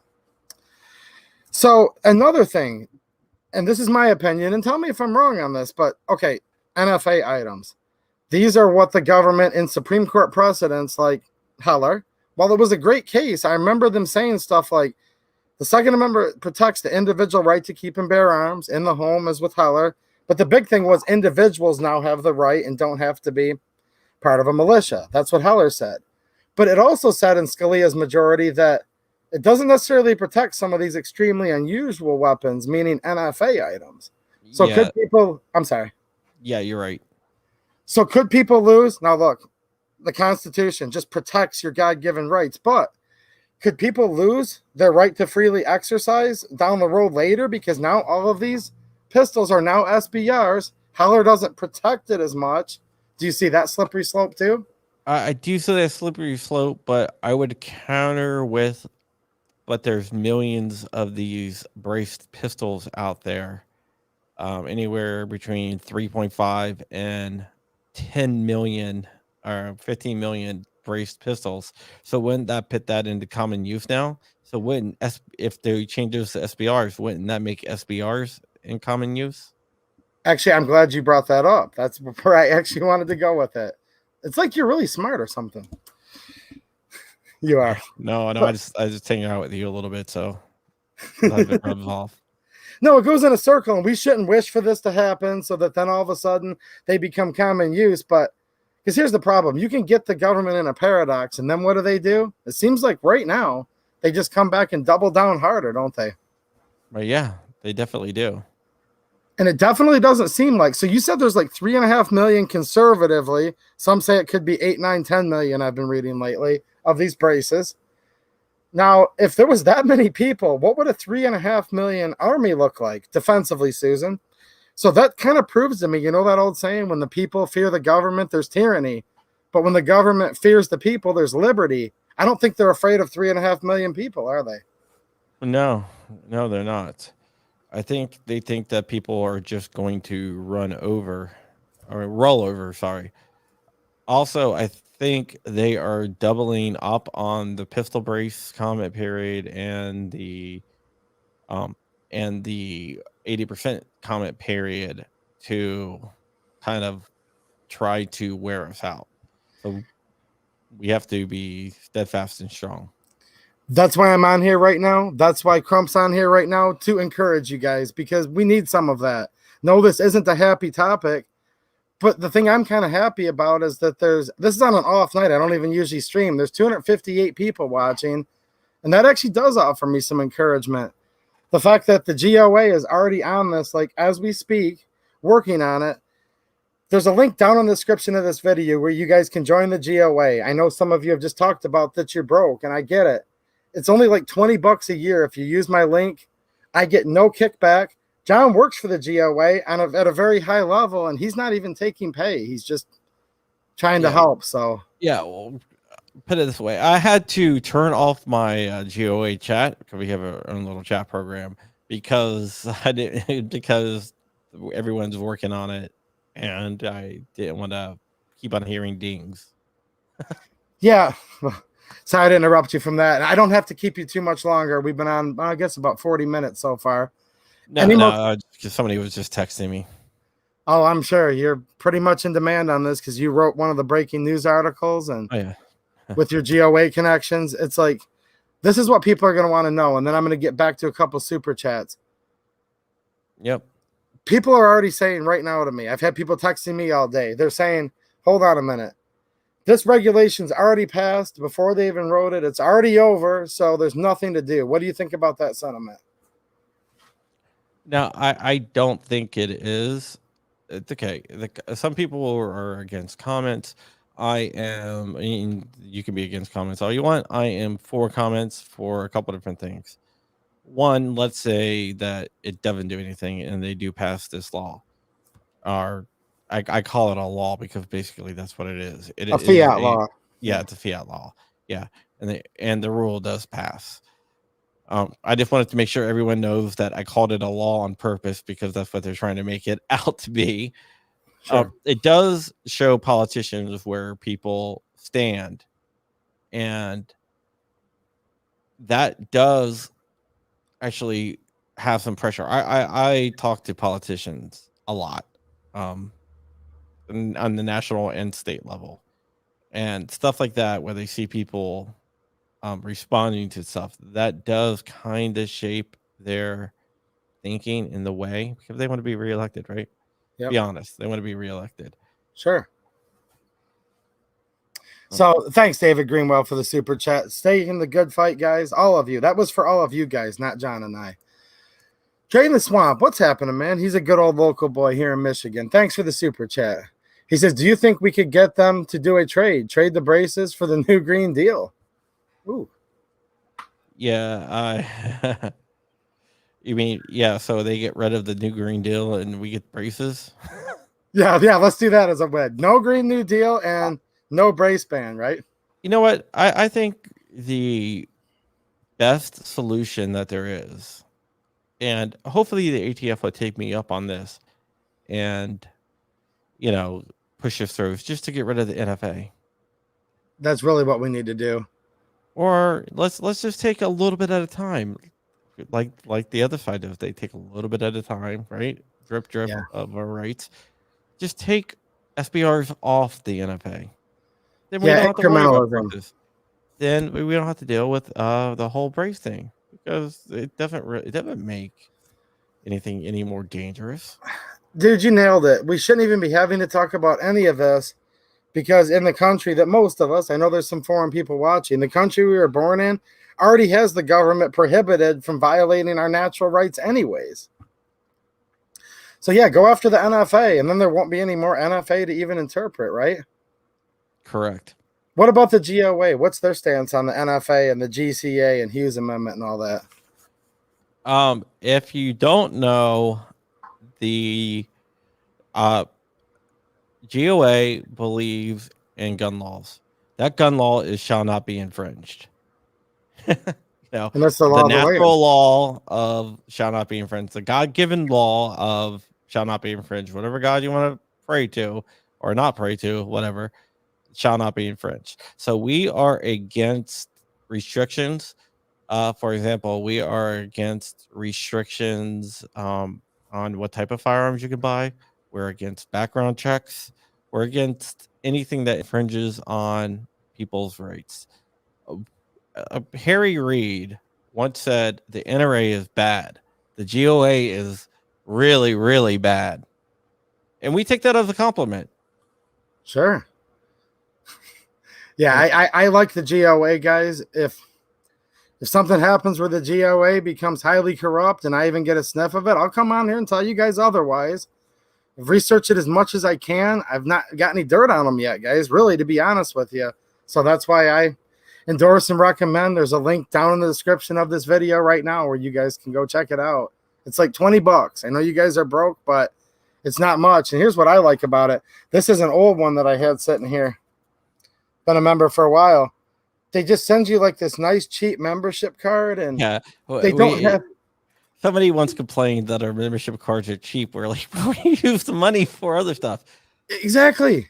So another thing, and this is my opinion, and tell me if I'm wrong on this, but okay, NFA items. These are what the government in Supreme Court precedents like Heller, while it was a great case, I remember them saying stuff like, the Second Amendment protects the individual right to keep and bear arms in the home, as with Heller, But the big thing was individuals now have the right and don't have to be part of a militia. That's what Heller said. But it also said in Scalia's majority that it doesn't necessarily protect some of these extremely unusual weapons, meaning NFA items. So Yeah, could people, I'm sorry. yeah, you're right. So could people lose? Now look, the Constitution just protects your God-given rights, but could people lose their right to freely exercise down the road later because now all of these pistols are now SBRs? Heller doesn't protect it as much. Do you see that slippery slope too? I do see that slippery slope, but I would counter with, but there's millions of these braced pistols out there, anywhere between 3.5 and 10 million or 15 million braced pistols. So wouldn't that put that into common use now? So wouldn't if they change those to SBRs, wouldn't that make SBRs in common use? Actually, I'm glad you brought that up. That's where I actually wanted to go with it. It's like you're really smart or something. You are. No, I just hang out with you a little bit, so it rubs off. No, it goes in a circle, and we shouldn't wish for this to happen so that then all of a sudden they become common use. But because here's the problem, you can get the government in a paradox, and then what do? It seems like right now they just come back and double down harder, don't they? But yeah, they definitely do. And it definitely doesn't seem like. So you said there's like 3.5 million conservatively. Some say it could be 8, 9, 10 million. I've been reading lately of these braces. Now, if there was that many people, what would a 3.5 million army look like defensively, Susan? So that kind of proves to me, you know that old saying, when the people fear the government, there's tyranny. But when the government fears the people, there's liberty. I don't think they're afraid of 3.5 million people, are they? No, they're not. I think they think that people are just going to run over or roll over. Sorry. Also, I think they are doubling up on the pistol brace comment period and the 80% comment period to kind of try to wear us out. So we have to be steadfast and strong. That's why I'm on here right now. That's why Crump's on here right now, to encourage you guys, because we need some of that. No, this isn't a happy topic, but the thing I'm kind of happy about is that this is on an off night. I don't even usually stream. There's 258 people watching, and that actually does offer me some encouragement. The fact that the GOA is already on this, like as we speak, working on it. There's a link down in the description of this video where you guys can join the GOA. I know some of you have just talked about that you're broke, and I get it. It's only like $20 a year. If you use my link, I get no kickback. John works for the GOA at a very high level, and he's not even taking pay. He's just trying to help. So yeah, well, put it this way: I had to turn off my GOA chat because we have our own little chat program because because everyone's working on it, and I didn't want to keep on hearing dings. Yeah. Sorry to interrupt you from that. I don't have to keep you too much longer. We've been on, I guess, about 40 minutes so far. No, somebody was just texting me. Oh, I'm sure you're pretty much in demand on this because you wrote one of the breaking news articles, and with your GOA connections, it's like, this is what people are going to want to know. And then I'm going to get back to a couple super chats. Yep. People are already saying right now to me, I've had people texting me all day. They're saying, hold on a minute. This regulation's already passed before they even wrote it. It's already over, so there's nothing to do. What do you think about that sentiment? Now, I don't think it is. It's okay. Some people are against comments. I mean, you can be against comments all you want. I am for comments for a couple different things. One, let's say that it doesn't do anything and they do pass this law. Or I call it a law because basically that's what it is. A fiat law. Yeah, it's a fiat law. Yeah, and the rule does pass. I just wanted to make sure everyone knows that I called it a law on purpose because that's what they're trying to make it out to be. Sure. It does show politicians where people stand, and that does actually have some pressure. I talk to politicians a lot. On the national and state level and stuff like that, where they see people responding to stuff that does kind of shape their thinking in the way because they want to be reelected, right? Yep. Be honest, they want to be reelected. Sure. So thanks, David Greenwell, for the super chat. Stay in the good fight, guys. All of you. That was for all of you guys, not John and I. Drain the Swamp. What's happening, man? He's a good old local boy here in Michigan. Thanks for the super chat. He says, do you think we could get them to do a trade? Trade the braces for the new Green Deal? Ooh. Yeah. You mean, yeah, so they get rid of the new Green Deal and we get braces? Yeah, let's do that as a win. No Green New Deal and no brace ban, right? You know what? I think the best solution that there is, and hopefully the ATF will take me up on this and, push this through, just to get rid of the NFA. That's really what we need to do. Or let's just take a little bit at a time, like the other side does. They take a little bit at a time, right? Drip of our rights. Just take SBRs off the NFA. Then we don't have to worry about braces. Then we don't have to deal with the whole brace thing, because it doesn't make anything any more dangerous. Dude, you nailed it. We shouldn't even be having to talk about any of this, because in the country that most of us, I know there's some foreign people watching, the country we were born in already has the government prohibited from violating our natural rights anyways. So yeah, go after the NFA, and then there won't be any more NFA to even interpret, right? Correct. What about the GOA? What's their stance on the NFA and the GCA and Hughes Amendment and all that? If you don't know, the GOA believes in gun laws. That gun law shall not be infringed. And that's the natural law of shall not be infringed. The God-given law of shall not be infringed. Whatever God you want to pray to or not pray to, whatever, shall not be infringed. So we are against restrictions. For example, we are against restrictions on what type of firearms you can buy. We're against background checks. We're against anything that infringes on people's rights. Harry Reid once said the NRA is bad. The GOA is really, really bad. And we take that as a compliment. Sure. Yeah, I like the GOA, guys. If something happens where the GOA becomes highly corrupt and I even get a sniff of it, I'll come on here and tell you guys otherwise. I've researched it as much as I can. I've not got any dirt on them yet, guys, really, to be honest with you. So that's why I endorse and recommend. There's a link down in the description of this video right now where you guys can go check it out. It's like $20. I know you guys are broke, but it's not much. And here's what I like about it. This is an old one that I had sitting here. Been a member for a while. They just send you like this nice cheap membership card, and they don't have. Somebody once complained that our membership cards are cheap. We're like, we use the money for other stuff. Exactly.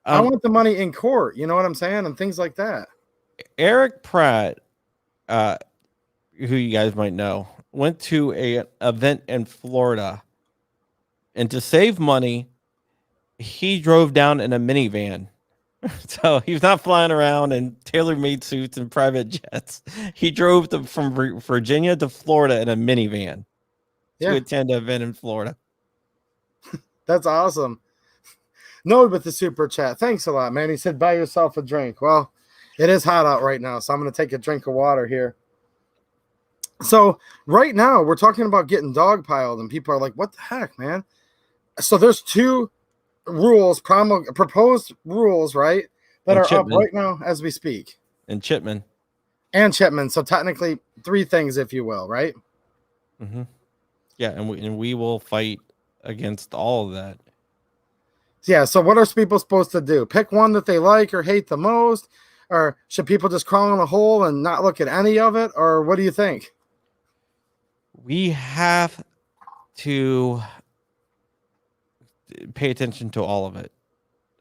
I want the money in court. You know what I'm saying? And things like that. Eric Pratt, who you guys might know, went to an event in Florida, and to save money, he drove down in a minivan. So he's not flying around in tailor-made suits and private jets. He drove from Virginia to Florida in a minivan to attend an event in Florida. That's awesome. No, with the super chat. Thanks a lot, man. He said, buy yourself a drink. Well, it is hot out right now, so I'm going to take a drink of water here. So right now, we're talking about getting dogpiled, and people are like, what the heck, man? So there's two proposed rules, right, that are up right now as we speak. And Chipman. So technically 3 things, if you will, right? Mm-hmm. Yeah, and we will fight against all of that. Yeah, so what are people supposed to do? Pick one that they like or hate the most? Or should people just crawl in a hole and not look at any of it? Or what do you think? We have to pay attention to all of it.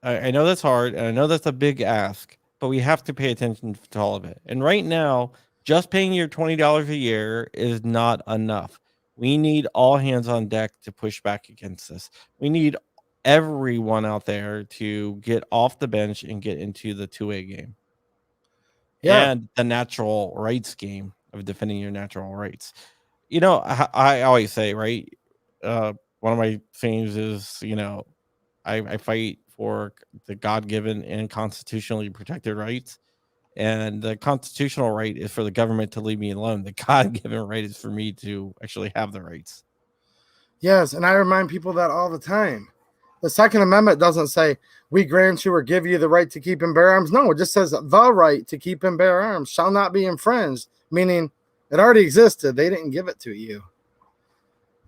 I know that's hard, and I know that's a big ask, but we have to pay attention to all of it. And right now, just paying your $20 a year is not enough. We need all hands on deck to push back against this. We need everyone out there to get off the bench and get into the 2A game. Yeah. And the natural rights game of defending your natural rights. You know, I always say, right, one of my things is, I fight for the God-given and constitutionally protected rights. And the constitutional right is for the government to leave me alone. The God-given right is for me to actually have the rights. Yes, and I remind people that all the time. The Second Amendment doesn't say we grant you or give you the right to keep and bear arms. No, it just says the right to keep and bear arms shall not be infringed, meaning it already existed. They didn't give it to you.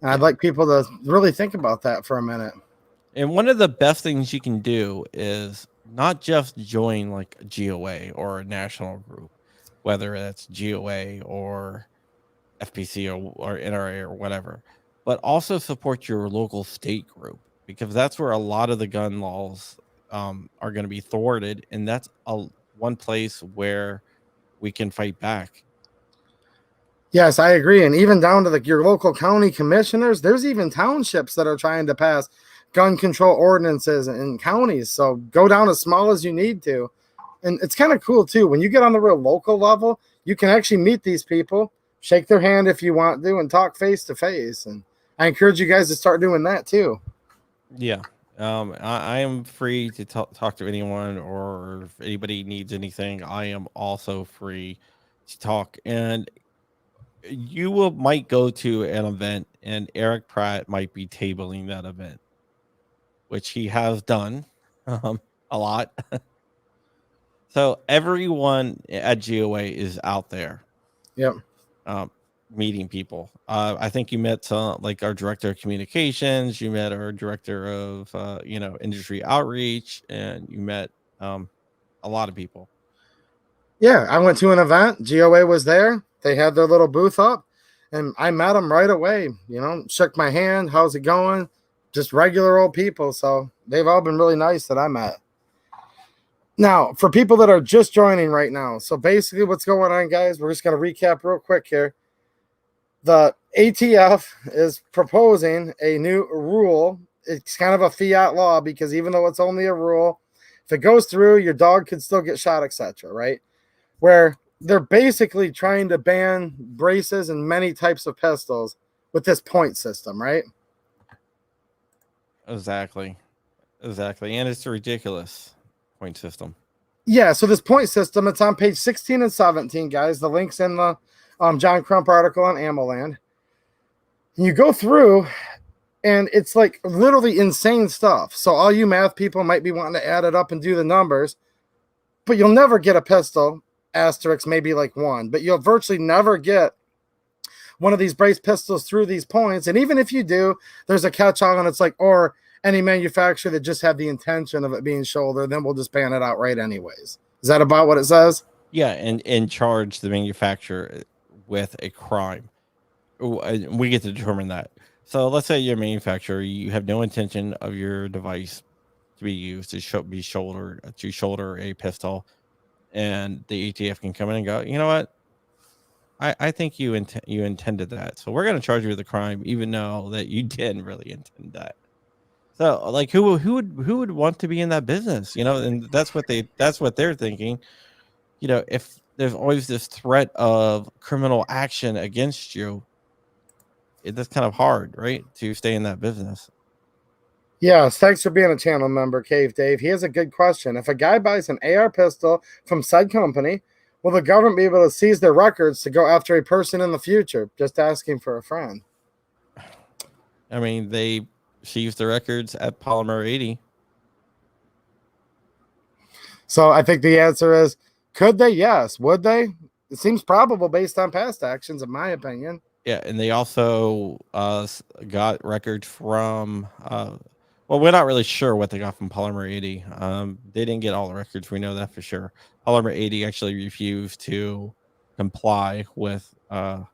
And I'd like people to really think about that for a minute. And one of the best things you can do is not just join like a GOA or a national group, whether that's GOA or FPC or NRA or whatever, but also support your local state group, because that's where a lot of the gun laws are going to be thwarted. And that's one place where we can fight back. Yes, I agree. And even down to your local county commissioners, there's even townships that are trying to pass gun control ordinances in counties. So go down as small as you need to. And it's kind of cool too. When you get on the real local level, you can actually meet these people, shake their hand if you want to, and talk face to face. And I encourage you guys to start doing that too. Yeah. I am free to talk to anyone, or if anybody needs anything, I am also free to talk. And you might go to an event and Eric Pratt might be tabling that event, which he has done a lot. So everyone at GOA is out there. Yep. Meeting people. I think you met like our director of communications, you met our director of industry outreach, and you met a lot of people. Yeah, I went to an event. GOA was there. They had their little booth up, and I met them right away. Shook my hand. How's it going? Just regular old people. So they've all been really nice that I met. Now, for people that are just joining right now, so basically what's going on, guys, we're just going to recap real quick here. The ATF is proposing a new rule. It's kind of a fiat law, because even though it's only a rule, if it goes through, your dog could still get shot, etc., right? Where they're basically trying to ban braces and many types of pistols with this point system, right? Exactly. And it's a ridiculous point system. Yeah, so this point system, it's on page 16 and 17, guys. The link's in the John Crump article on Ammoland. And you go through, and it's like literally insane stuff. So all you math people might be wanting to add it up and do the numbers, but you'll never get a pistol, asterisk, maybe like one, but you'll virtually never get one of these brace pistols through these points. And even if you do, there's a catch-all, and it's like, or any manufacturer that just have the intention of it being shoulder, then we'll just ban it outright anyways. Is that about what it says? Yeah, and charge the manufacturer with a crime. We get to determine that. So let's say you're a manufacturer, you have no intention of your device to be used to be shoulder a pistol, and the ATF can come in and go, you know what? I think you intended that, so we're going to charge you with a crime, even though that you didn't really intend that. So, like, who would want to be in that business? And that's what they're thinking. If there's always this threat of criminal action against you, that's kind of hard, right, to stay in that business. Yes, thanks for being a channel member, Cave Dave. He has a good question. If a guy buys an AR pistol from said company, will the government be able to seize their records to go after a person in the future? Just asking for a friend. I mean, they seized the records at Polymer 80. So I think the answer is, could they? Yes. Would they? It seems probable based on past actions, in my opinion. Yeah, and they also got records from well, we're not really sure what they got from Polymer 80. They didn't get all the records. We know that for sure. Polymer 80 actually refused to comply with the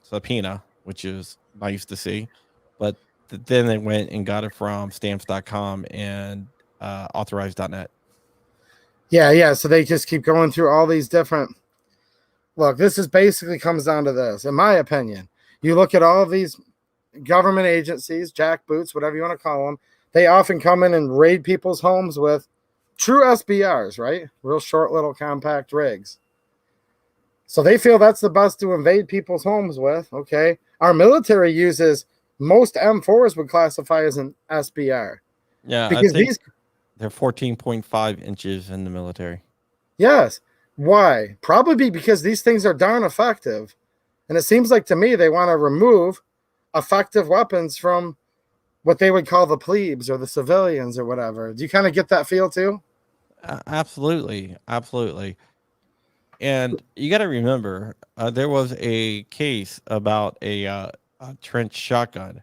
subpoena, which is nice to see. But then they went and got it from stamps.com and authorized.net. Yeah. So they just keep going through all these different. Look, this is basically comes down to this, in my opinion. You look at all of these government agencies, jackboots, whatever you want to call them, they often come in and raid people's homes with true SBRs, right? Real short little compact rigs. So they feel that's the best to invade people's homes with. Okay. Our military uses most M4s would classify as an SBR. Yeah, I Because think these, they're 14.5 inches in the military. yes. Why? Probably because these things are darn effective. And it seems like to me they want to remove effective weapons from what they would call the plebes or the civilians or whatever. Do you kind of get that feel too? Absolutely. Absolutely. And you got to remember, there was a case about a trench shotgun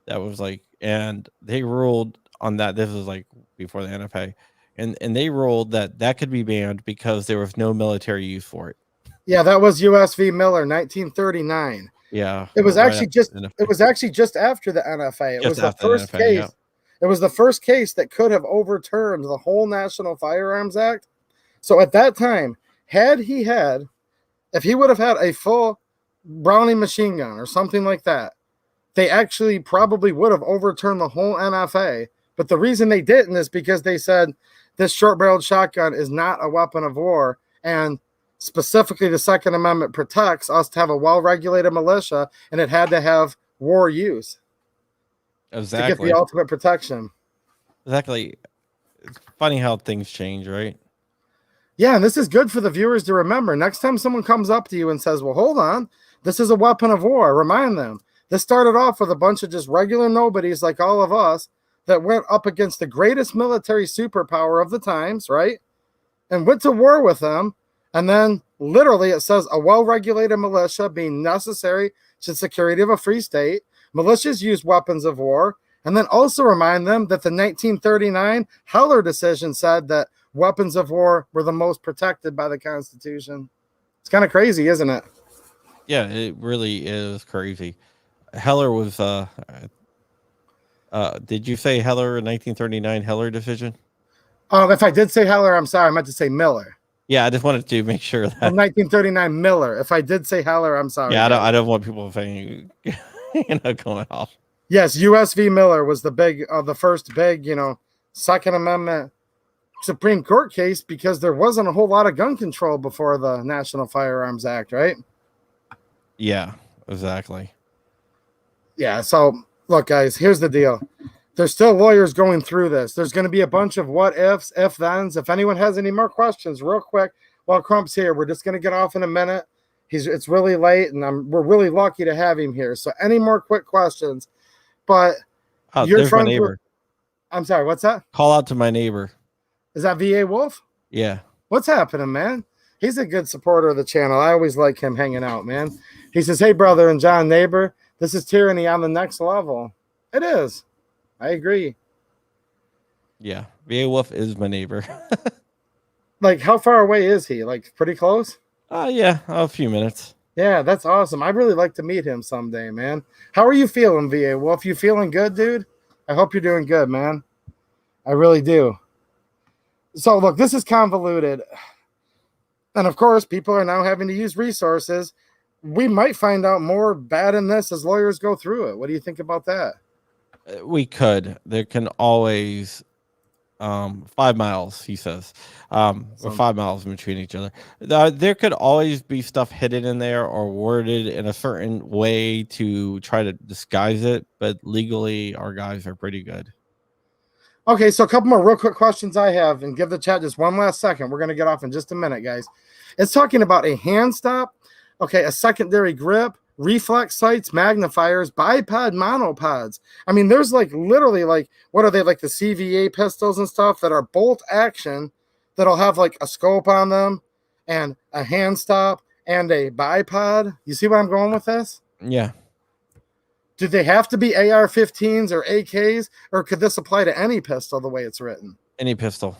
that was like, and they ruled on that. This was like before the NFA, and they ruled that that could be banned because there was no military use for it. Yeah, that was USV Miller, 1939. Yeah, It was right actually after just the it NFA. was actually just after the NFA. It Just was the after the first NFA. Yeah. case. It was the first case that could have overturned the whole National Firearms Act. So at that time, if he would have had a full Browning machine gun or something like that, they actually probably would have overturned the whole NFA. But the reason they didn't is because they said this short-barreled shotgun is not a weapon of war, and specifically the Second Amendment protects us to have a well-regulated militia, and it had to have war use to get the Exactly. ultimate protection. Exactly. It's funny how things change, right? Yeah, and this is good for the viewers to remember. Next time someone comes up to you and says, well, hold on, this is a weapon of war, remind them. This started off with a bunch of just regular nobodies like all of us that went up against the greatest military superpower of the times, right? And went to war with them. And then literally it says a well-regulated militia being necessary to the security of a free state. Militias use weapons of war. And then also remind them that the 1939 Heller decision said that weapons of war were the most protected by the Constitution. It's kind of crazy, isn't it? Yeah, it really is crazy. Heller was did you say Heller 1939 Heller decision? If I did say Heller, I'm sorry. I meant to say Miller. Yeah, I just wanted to make sure that 1939 Miller. If I did say Heller, I'm sorry. Yeah, I don't want people saying going off. Yes, USV Miller was the first big, Second Amendment Supreme Court case because there wasn't a whole lot of gun control before the National Firearms Act, right? Yeah, exactly. Yeah, so look, guys, here's the deal. There's still lawyers going through this. There's going to be a bunch of what ifs, if thens. If anyone has any more questions, real quick, while Crump's here, we're just going to get off in a minute. It's really late, and we're really lucky to have him here. So any more quick questions? But There's my neighbor. I'm sorry, what's that? Call out to my neighbor. Is that VA Wolf? Yeah. What's happening, man? He's a good supporter of the channel. I always like him hanging out, man. He says, hey, brother and John neighbor, this is tyranny on the next level. It is. I agree. Yeah. VA Wolf is my neighbor. Like, how far away is he? Like, pretty close? Yeah, a few minutes. Yeah, that's awesome. I'd really like to meet him someday, man. How are you feeling, VA Wolf? You feeling good, dude? I hope you're doing good, man. I really do. So, look, this is convoluted. And, of course, people are now having to use resources. We might find out more bad in this as lawyers go through it. What do you think about that? We could. There can always 5 miles, he says. Or 5 miles in between each other. There could always be stuff hidden in there or worded in a certain way to try to disguise it, but legally our guys are pretty good. Okay, so a couple more real quick questions I have, and give the chat just one last second. We're going to get off in just a minute, guys. It's talking about a hand stop, okay, a secondary grip, reflex sights, magnifiers, bipod monopods. I mean, there's like literally like, what are they, like the CVA pistols and stuff that are bolt action that'll have like a scope on them and a hand stop and a bipod. You see where I'm going with this? Yeah. Do they have to be AR-15s or AKs, or could this apply to any pistol the way it's written? Any pistol.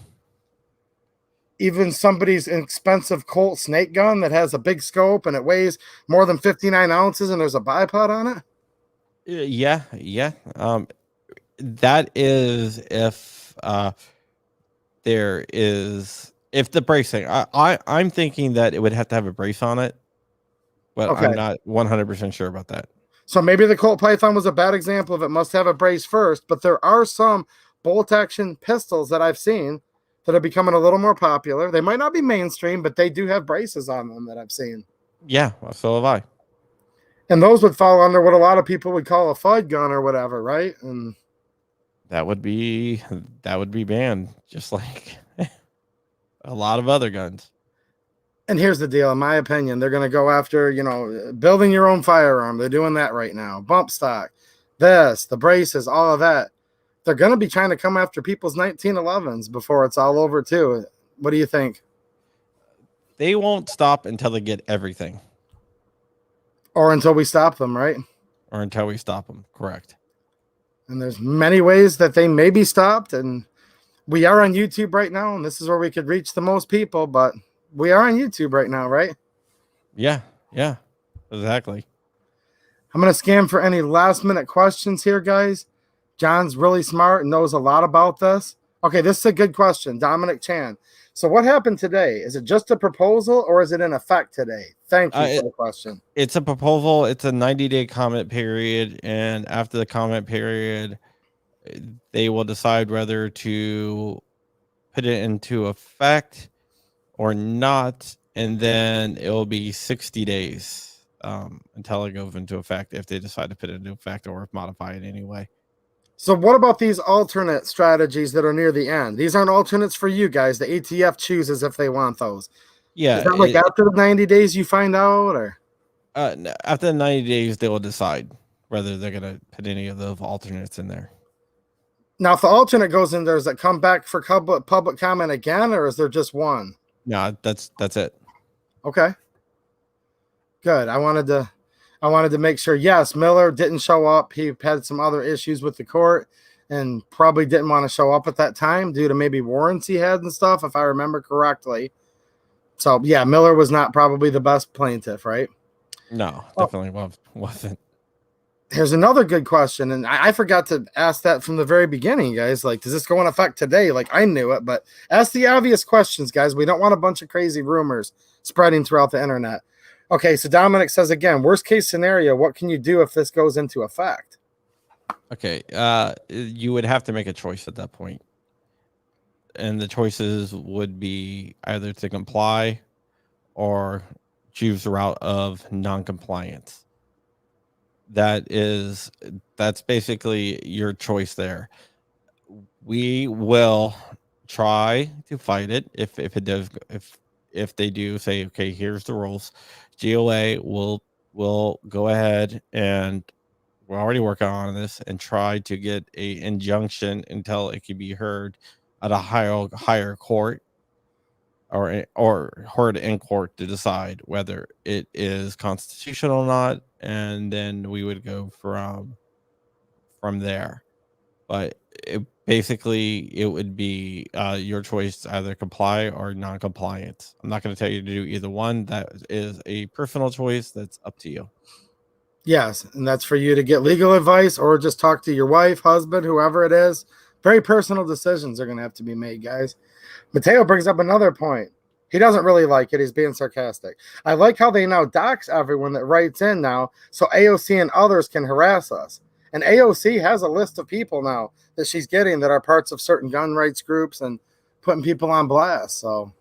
Even somebody's expensive Colt snake gun that has a big scope and it weighs more than 59 ounces and there's a bipod on it? Yeah. That is if the bracing. I'm thinking that it would have to have a brace on it, but okay. I'm not 100% sure about that. So maybe the Colt Python was a bad example of it must have a brace first, but there are some bolt action pistols that I've seen that are becoming a little more popular. They might not be mainstream, but they do have braces on them that I've seen. Yeah, so have I. And those would fall under what a lot of people would call a FUD gun or whatever, right? And that would be banned, just like a lot of other guns. And here's the deal, in my opinion, they're going to go after, building your own firearm. They're doing that right now. Bump stock, the braces, all of that. They're going to be trying to come after people's 1911s before it's all over too. What do you think? They won't stop until they get everything. Or until we stop them, right? Or until we stop them, correct. And there's many ways that they may be stopped. And we are on YouTube right now, and this is where we could reach the most people, but we are on YouTube right now, right? Yeah, exactly. I'm going to scan for any last-minute questions here, guys. John's really smart and knows a lot about this. Okay, this is a good question. Dominic Chan. So what happened today? Is it just a proposal or is it in effect today? Thank you for the question. It's a proposal. It's a 90-day comment period. And after the comment period, they will decide whether to put it into effect or not. And then it will be 60 days until it goes into effect if they decide to put it into effect or modify it anyway. So what about these alternate strategies that are near the end? These aren't alternates for you guys. The ATF chooses if they want those. Yeah. Is that like after the 90 days you find out? Or after the 90 days, they will decide whether they're going to put any of those alternates in there. Now, if the alternate goes in there, does it come back for public comment again, or is there just one? No, that's it. Okay. Good. I wanted to make sure. Yes, Miller didn't show up. He had some other issues with the court and probably didn't want to show up at that time due to maybe warrants he had and stuff, if I remember correctly. So, yeah, Miller was not probably the best plaintiff, right? No, definitely wasn't. Here's another good question, and I forgot to ask that from the very beginning, guys. Like, does this go in effect today? Like, I knew it, but ask the obvious questions, guys. We don't want a bunch of crazy rumors spreading throughout the internet. Okay, so Dominic says again, worst case scenario, what can you do if this goes into effect? Okay, you would have to make a choice at that point. And the choices would be either to comply or choose the route of non-compliance. That's basically your choice there. We will try to fight it if they do say, okay, here's the rules. GOA will go ahead, and we're already working on this, and try to get a injunction until it can be heard at a higher court or heard in court to decide whether it is constitutional or not, and then we would go from there. But basically, it would be your choice to either comply or non-compliance. I'm not going to tell you to do either one. That is a personal choice. That's up to you. Yes, and that's for you to get legal advice or just talk to your wife, husband, whoever it is. Very personal decisions are going to have to be made, guys. Mateo brings up another point. He doesn't really like it. He's being sarcastic. I like how they now dox everyone that writes in now so AOC and others can harass us. And AOC has a list of people now that she's getting that are parts of certain gun rights groups and putting people on blast. So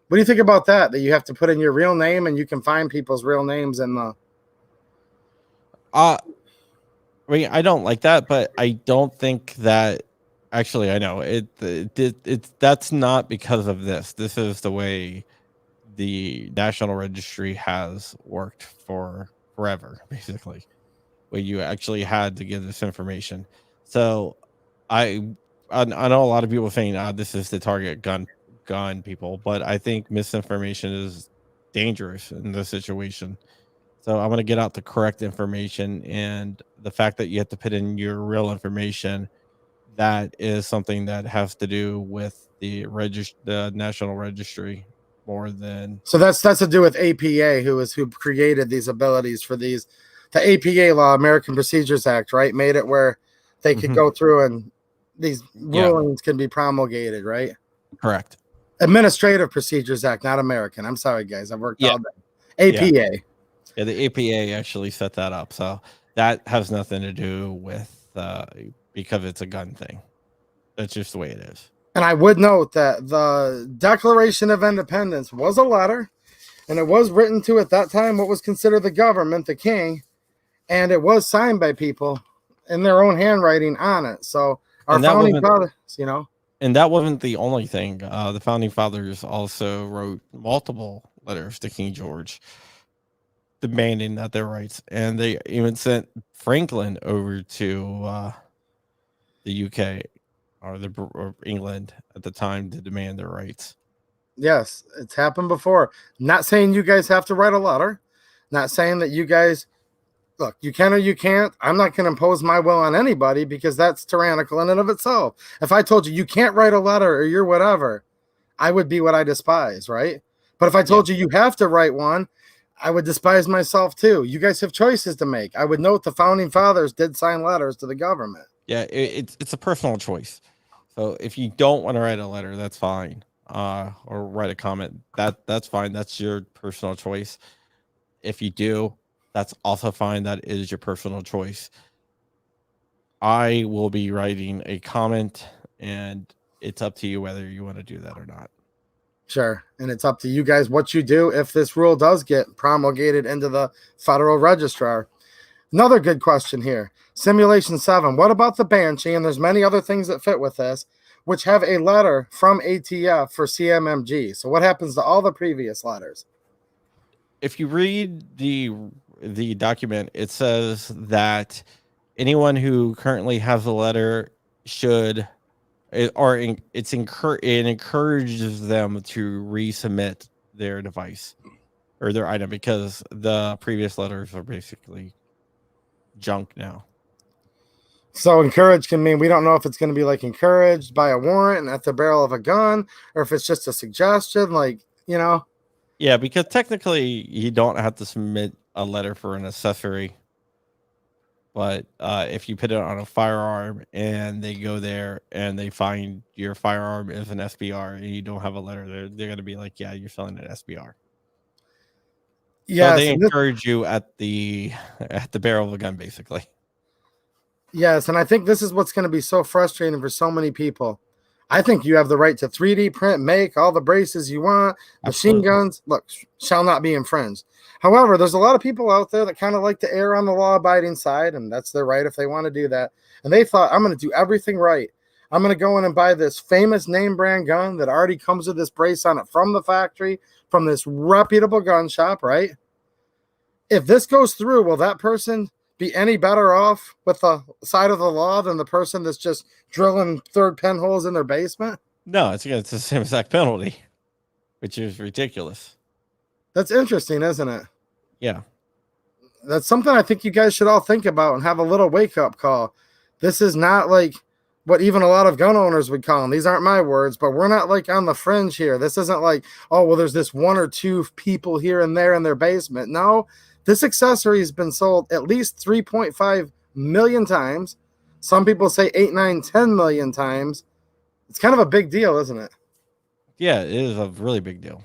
what do you think about that? That you have to put in your real name and you can find people's real names in the... I mean, I don't like that, but I don't think that... Actually, I know it's that's not because of this. This is the way the National Registry has worked for forever, basically, where you actually had to give this information. So I know a lot of people saying, this is to target gun people, but I think misinformation is dangerous in this situation. So I'm going to get out the correct information, and the fact that you have to put in your real information, that is something that has to do with the National Registry more than... So that's to do with APA, who created these abilities for these. The APA law, American Procedures Act, right, made it where they could go through and these rulings can be promulgated, right? Correct. Administrative Procedures Act, not American. I'm sorry, guys. I've worked all day. APA. Yeah, the APA actually set that up. So that has nothing to do with... because it's a gun thing. That's just the way it is. And I would note that the Declaration of Independence was a letter, and it was written to, at that time, what was considered the government, the king, and it was signed by people in their own handwriting on it. So our founding fathers, And that wasn't the only thing. The founding fathers also wrote multiple letters to King George demanding that their rights, and they even sent Franklin over to the UK or England at the time to demand their rights. Yes, it's happened before. Not saying you guys have to write a letter. Not saying that you guys, look, you can or you can't. I'm not going to impose my will on anybody because that's tyrannical in and of itself. If I told you you can't write a letter or you're whatever, I would be what I despise, right? But if I told you have to write one, I would despise myself too. You guys have choices to make. I would note the founding fathers did sign letters to the government. Yeah, it's a personal choice. So if you don't want to write a letter, that's fine. Or write a comment. That's fine. That's your personal choice. If you do, that's also fine. That is your personal choice. I will be writing a comment, and it's up to you whether you want to do that or not. Sure. And it's up to you guys what you do if this rule does get promulgated into the Federal Registrar. Another good question here. Simulation 7. What about the Banshee? And there's many other things that fit with this, which have a letter from ATF for CMMG. So what happens to all the previous letters? If you read the document, it says that anyone who currently has a letter should, it encourages them to resubmit their device or their item because the previous letters are basically junk now. So encouraged can mean we don't know if it's going to be like encouraged by a warrant and at the barrel of a gun, or if it's just a suggestion, Yeah, because technically you don't have to submit a letter for an accessory. But if you put it on a firearm and they go there and they find your firearm is an SBR and you don't have a letter, they're going to be like, yeah, you're selling an SBR. Yeah, so they encourage you at the barrel of a gun, basically. Yes, and I think this is what's going to be so frustrating for so many people. I think you have the right to 3D print, make all the braces you want, machine guns, shall not be infringed. However, there's a lot of people out there that kind of like to err on the law-abiding side, and that's their right if they want to do that. And they thought, I'm going to do everything right. I'm going to go in and buy this famous name brand gun that already comes with this brace on it from the factory, from this reputable gun shop, right? If this goes through, will that person be any better off with the side of the law than the person that's just drilling third pinholes in their basement? No, it's the same exact penalty, which is ridiculous. That's interesting, isn't it? Yeah. That's something I think you guys should all think about and have a little wake-up call. This is not like what even a lot of gun owners would call them. These aren't my words, but we're not like on the fringe here. This isn't like, oh, well, there's this one or two people here and there in their basement. No, this accessory has been sold at least 3.5 million times. Some people say 8, 9, 10 million times. It's kind of a big deal, isn't it? Yeah, it is a really big deal.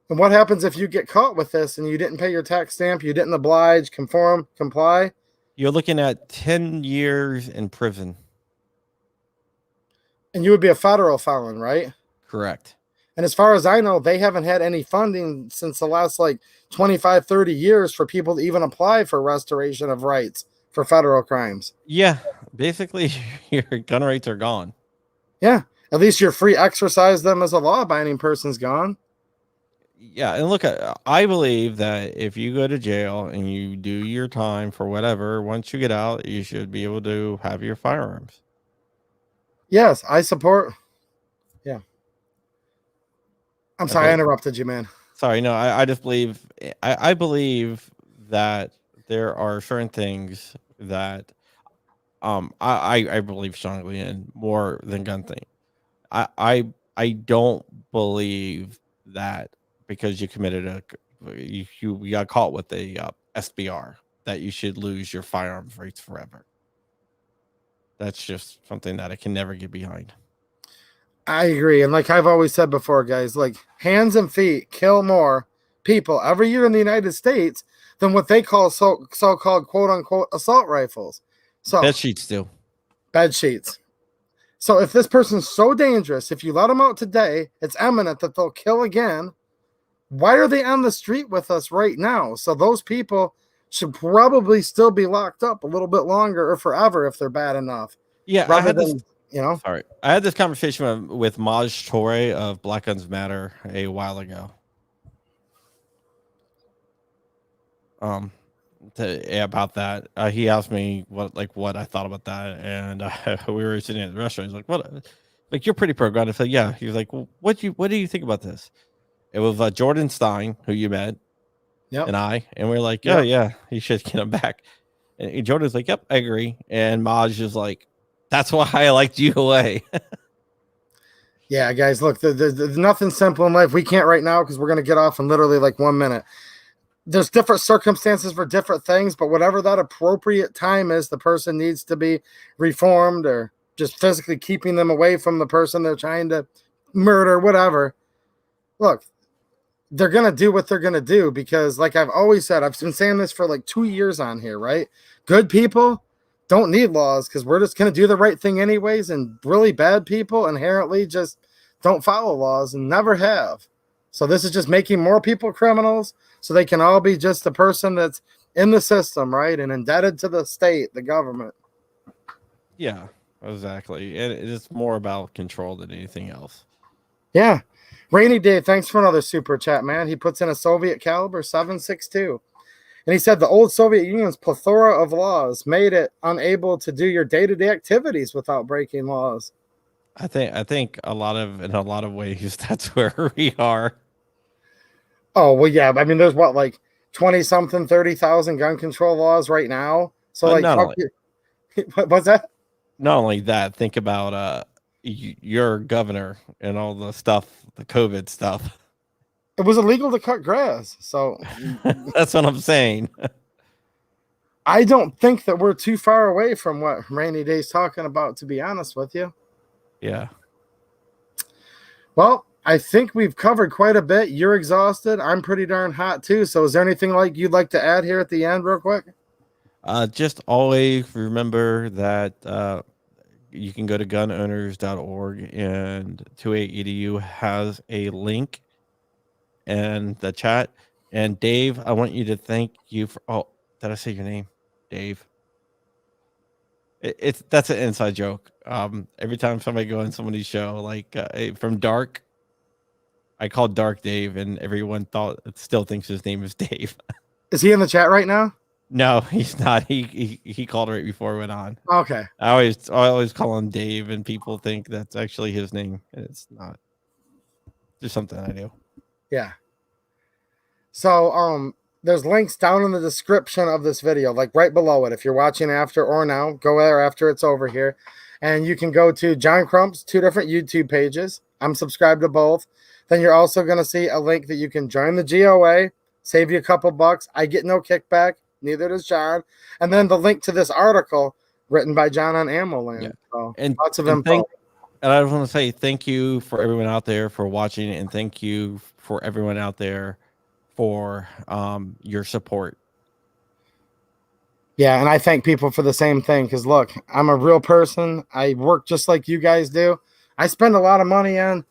And what happens if you get caught with this and you didn't pay your tax stamp, you didn't oblige, conform, comply? You're looking at 10 years in prison. And you would be a federal felon, right? Correct. And as far as I know, they haven't had any funding since the last 25, 30 years for people to even apply for restoration of rights for federal crimes. Yeah, basically your gun rights are gone. Yeah, at least your free exercise them as a law-abiding person's gone. Yeah, and look, I believe that if you go to jail and you do your time for whatever, once you get out, you should be able to have your firearms. Yes, I support. Yeah. I'm sorry, I interrupted you, man. Sorry, no, I just believe, I believe that there are certain things that I believe strongly in more than gun thing. I don't believe that because you committed you got caught with a SBR that you should lose your firearms rights forever. That's just something that I can never get behind. I agree. And like I've always said before, guys, hands and feet kill more people every year in the United States than what they call so-called quote-unquote assault rifles. So bed sheets do. Bed sheets. So if this person's so dangerous, if you let them out today, it's imminent that they'll kill again. Why are they on the street with us right now? So those people should probably still be locked up a little bit longer or forever if they're bad enough. Yeah, rather than, Sorry, I had this conversation with Maj Toure of Black Guns Matter a while ago. About that, he asked me what I thought about that, and we were sitting at the restaurant. He's like, "What? Like, you're pretty pro gun." I said, "Yeah." He was like, "Well, what do you think about this?" It was Jordan Stein, who you met, yep. and we were like, "Oh yeah, he should get him back." And Jordan's like, "Yep, I agree." And Maj is like, "That's why I like GOA." Yeah, guys, look, there's nothing simple in life. We can't right now because we're going to get off in literally like 1 minute. There's different circumstances for different things, but whatever that appropriate time is, the person needs to be reformed or just physically keeping them away from the person they're trying to murder, whatever. Look, they're going to do what they're going to do because, like I've always said, I've been saying this for like 2 years on here, right? Good people don't need laws because we're just going to do the right thing anyways, and really bad people inherently just don't follow laws and never have. So this is just making more people criminals so they can all be just the person that's in the system, right? And indebted to the state, the government. Yeah, exactly. And it's more about control than anything else. Yeah. Rainy Day, thanks for another super chat, man. He puts in a Soviet caliber 7.62. And he said the old Soviet Union's plethora of laws made it unable to do your day-to-day activities without breaking laws. I think in a lot of ways that's where we are. Oh, well, yeah. I mean, there's what, like 20-something, 30,000 gun control laws right now. So, what's that? Not only that, think about your governor and all the stuff, the COVID stuff. It was illegal to cut grass. So that's what I'm saying. I don't think that we're too far away from what Rainy Day's talking about, to be honest with you. Yeah. Well, I think we've covered quite a bit. You're exhausted. I'm pretty darn hot too. So is there anything you'd like to add here at the end real quick? Just always remember that you can go to gunowners.org, and 28edu has a link in the chat. And Dave, I want you to thank you for, oh, did I say your name? Dave. That's an inside joke. Every time somebody go on somebody's show, like from Dark, I called Dark Dave, and everyone still thinks his name is Dave. Is he in the chat right now? No, he's not. He called right before we went on. Okay. I always call him Dave, and people think that's actually his name, and it's not. Just something I do. Yeah. So there's links down in the description of this video, like right below it. If you're watching after or now, go there after it's over here. And you can go to John Crump's 2 different YouTube pages. I'm subscribed to both. Then you're also going to see a link that you can join the GOA, save you a couple bucks. I get no kickback. Neither does John. And then the link to this article written by John on Ammoland. Yeah. So and lots of info. And I want to say thank you for everyone out there for watching, and thank you for everyone out there for your support. Yeah, and I thank people for the same thing because, look, I'm a real person. I work just like you guys do. I spend a lot of money on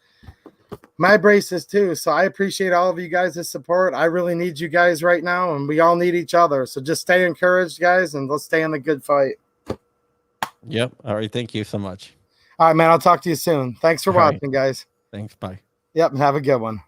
my braces too, so I appreciate all of you guys' support. I really need you guys right now, and we all need each other. So just stay encouraged, guys, and let's stay in the good fight. Yep. All right. Thank you so much. All right, man. I'll talk to you soon. Thanks for watching, guys. Thanks. Bye. Yep, and have a good one.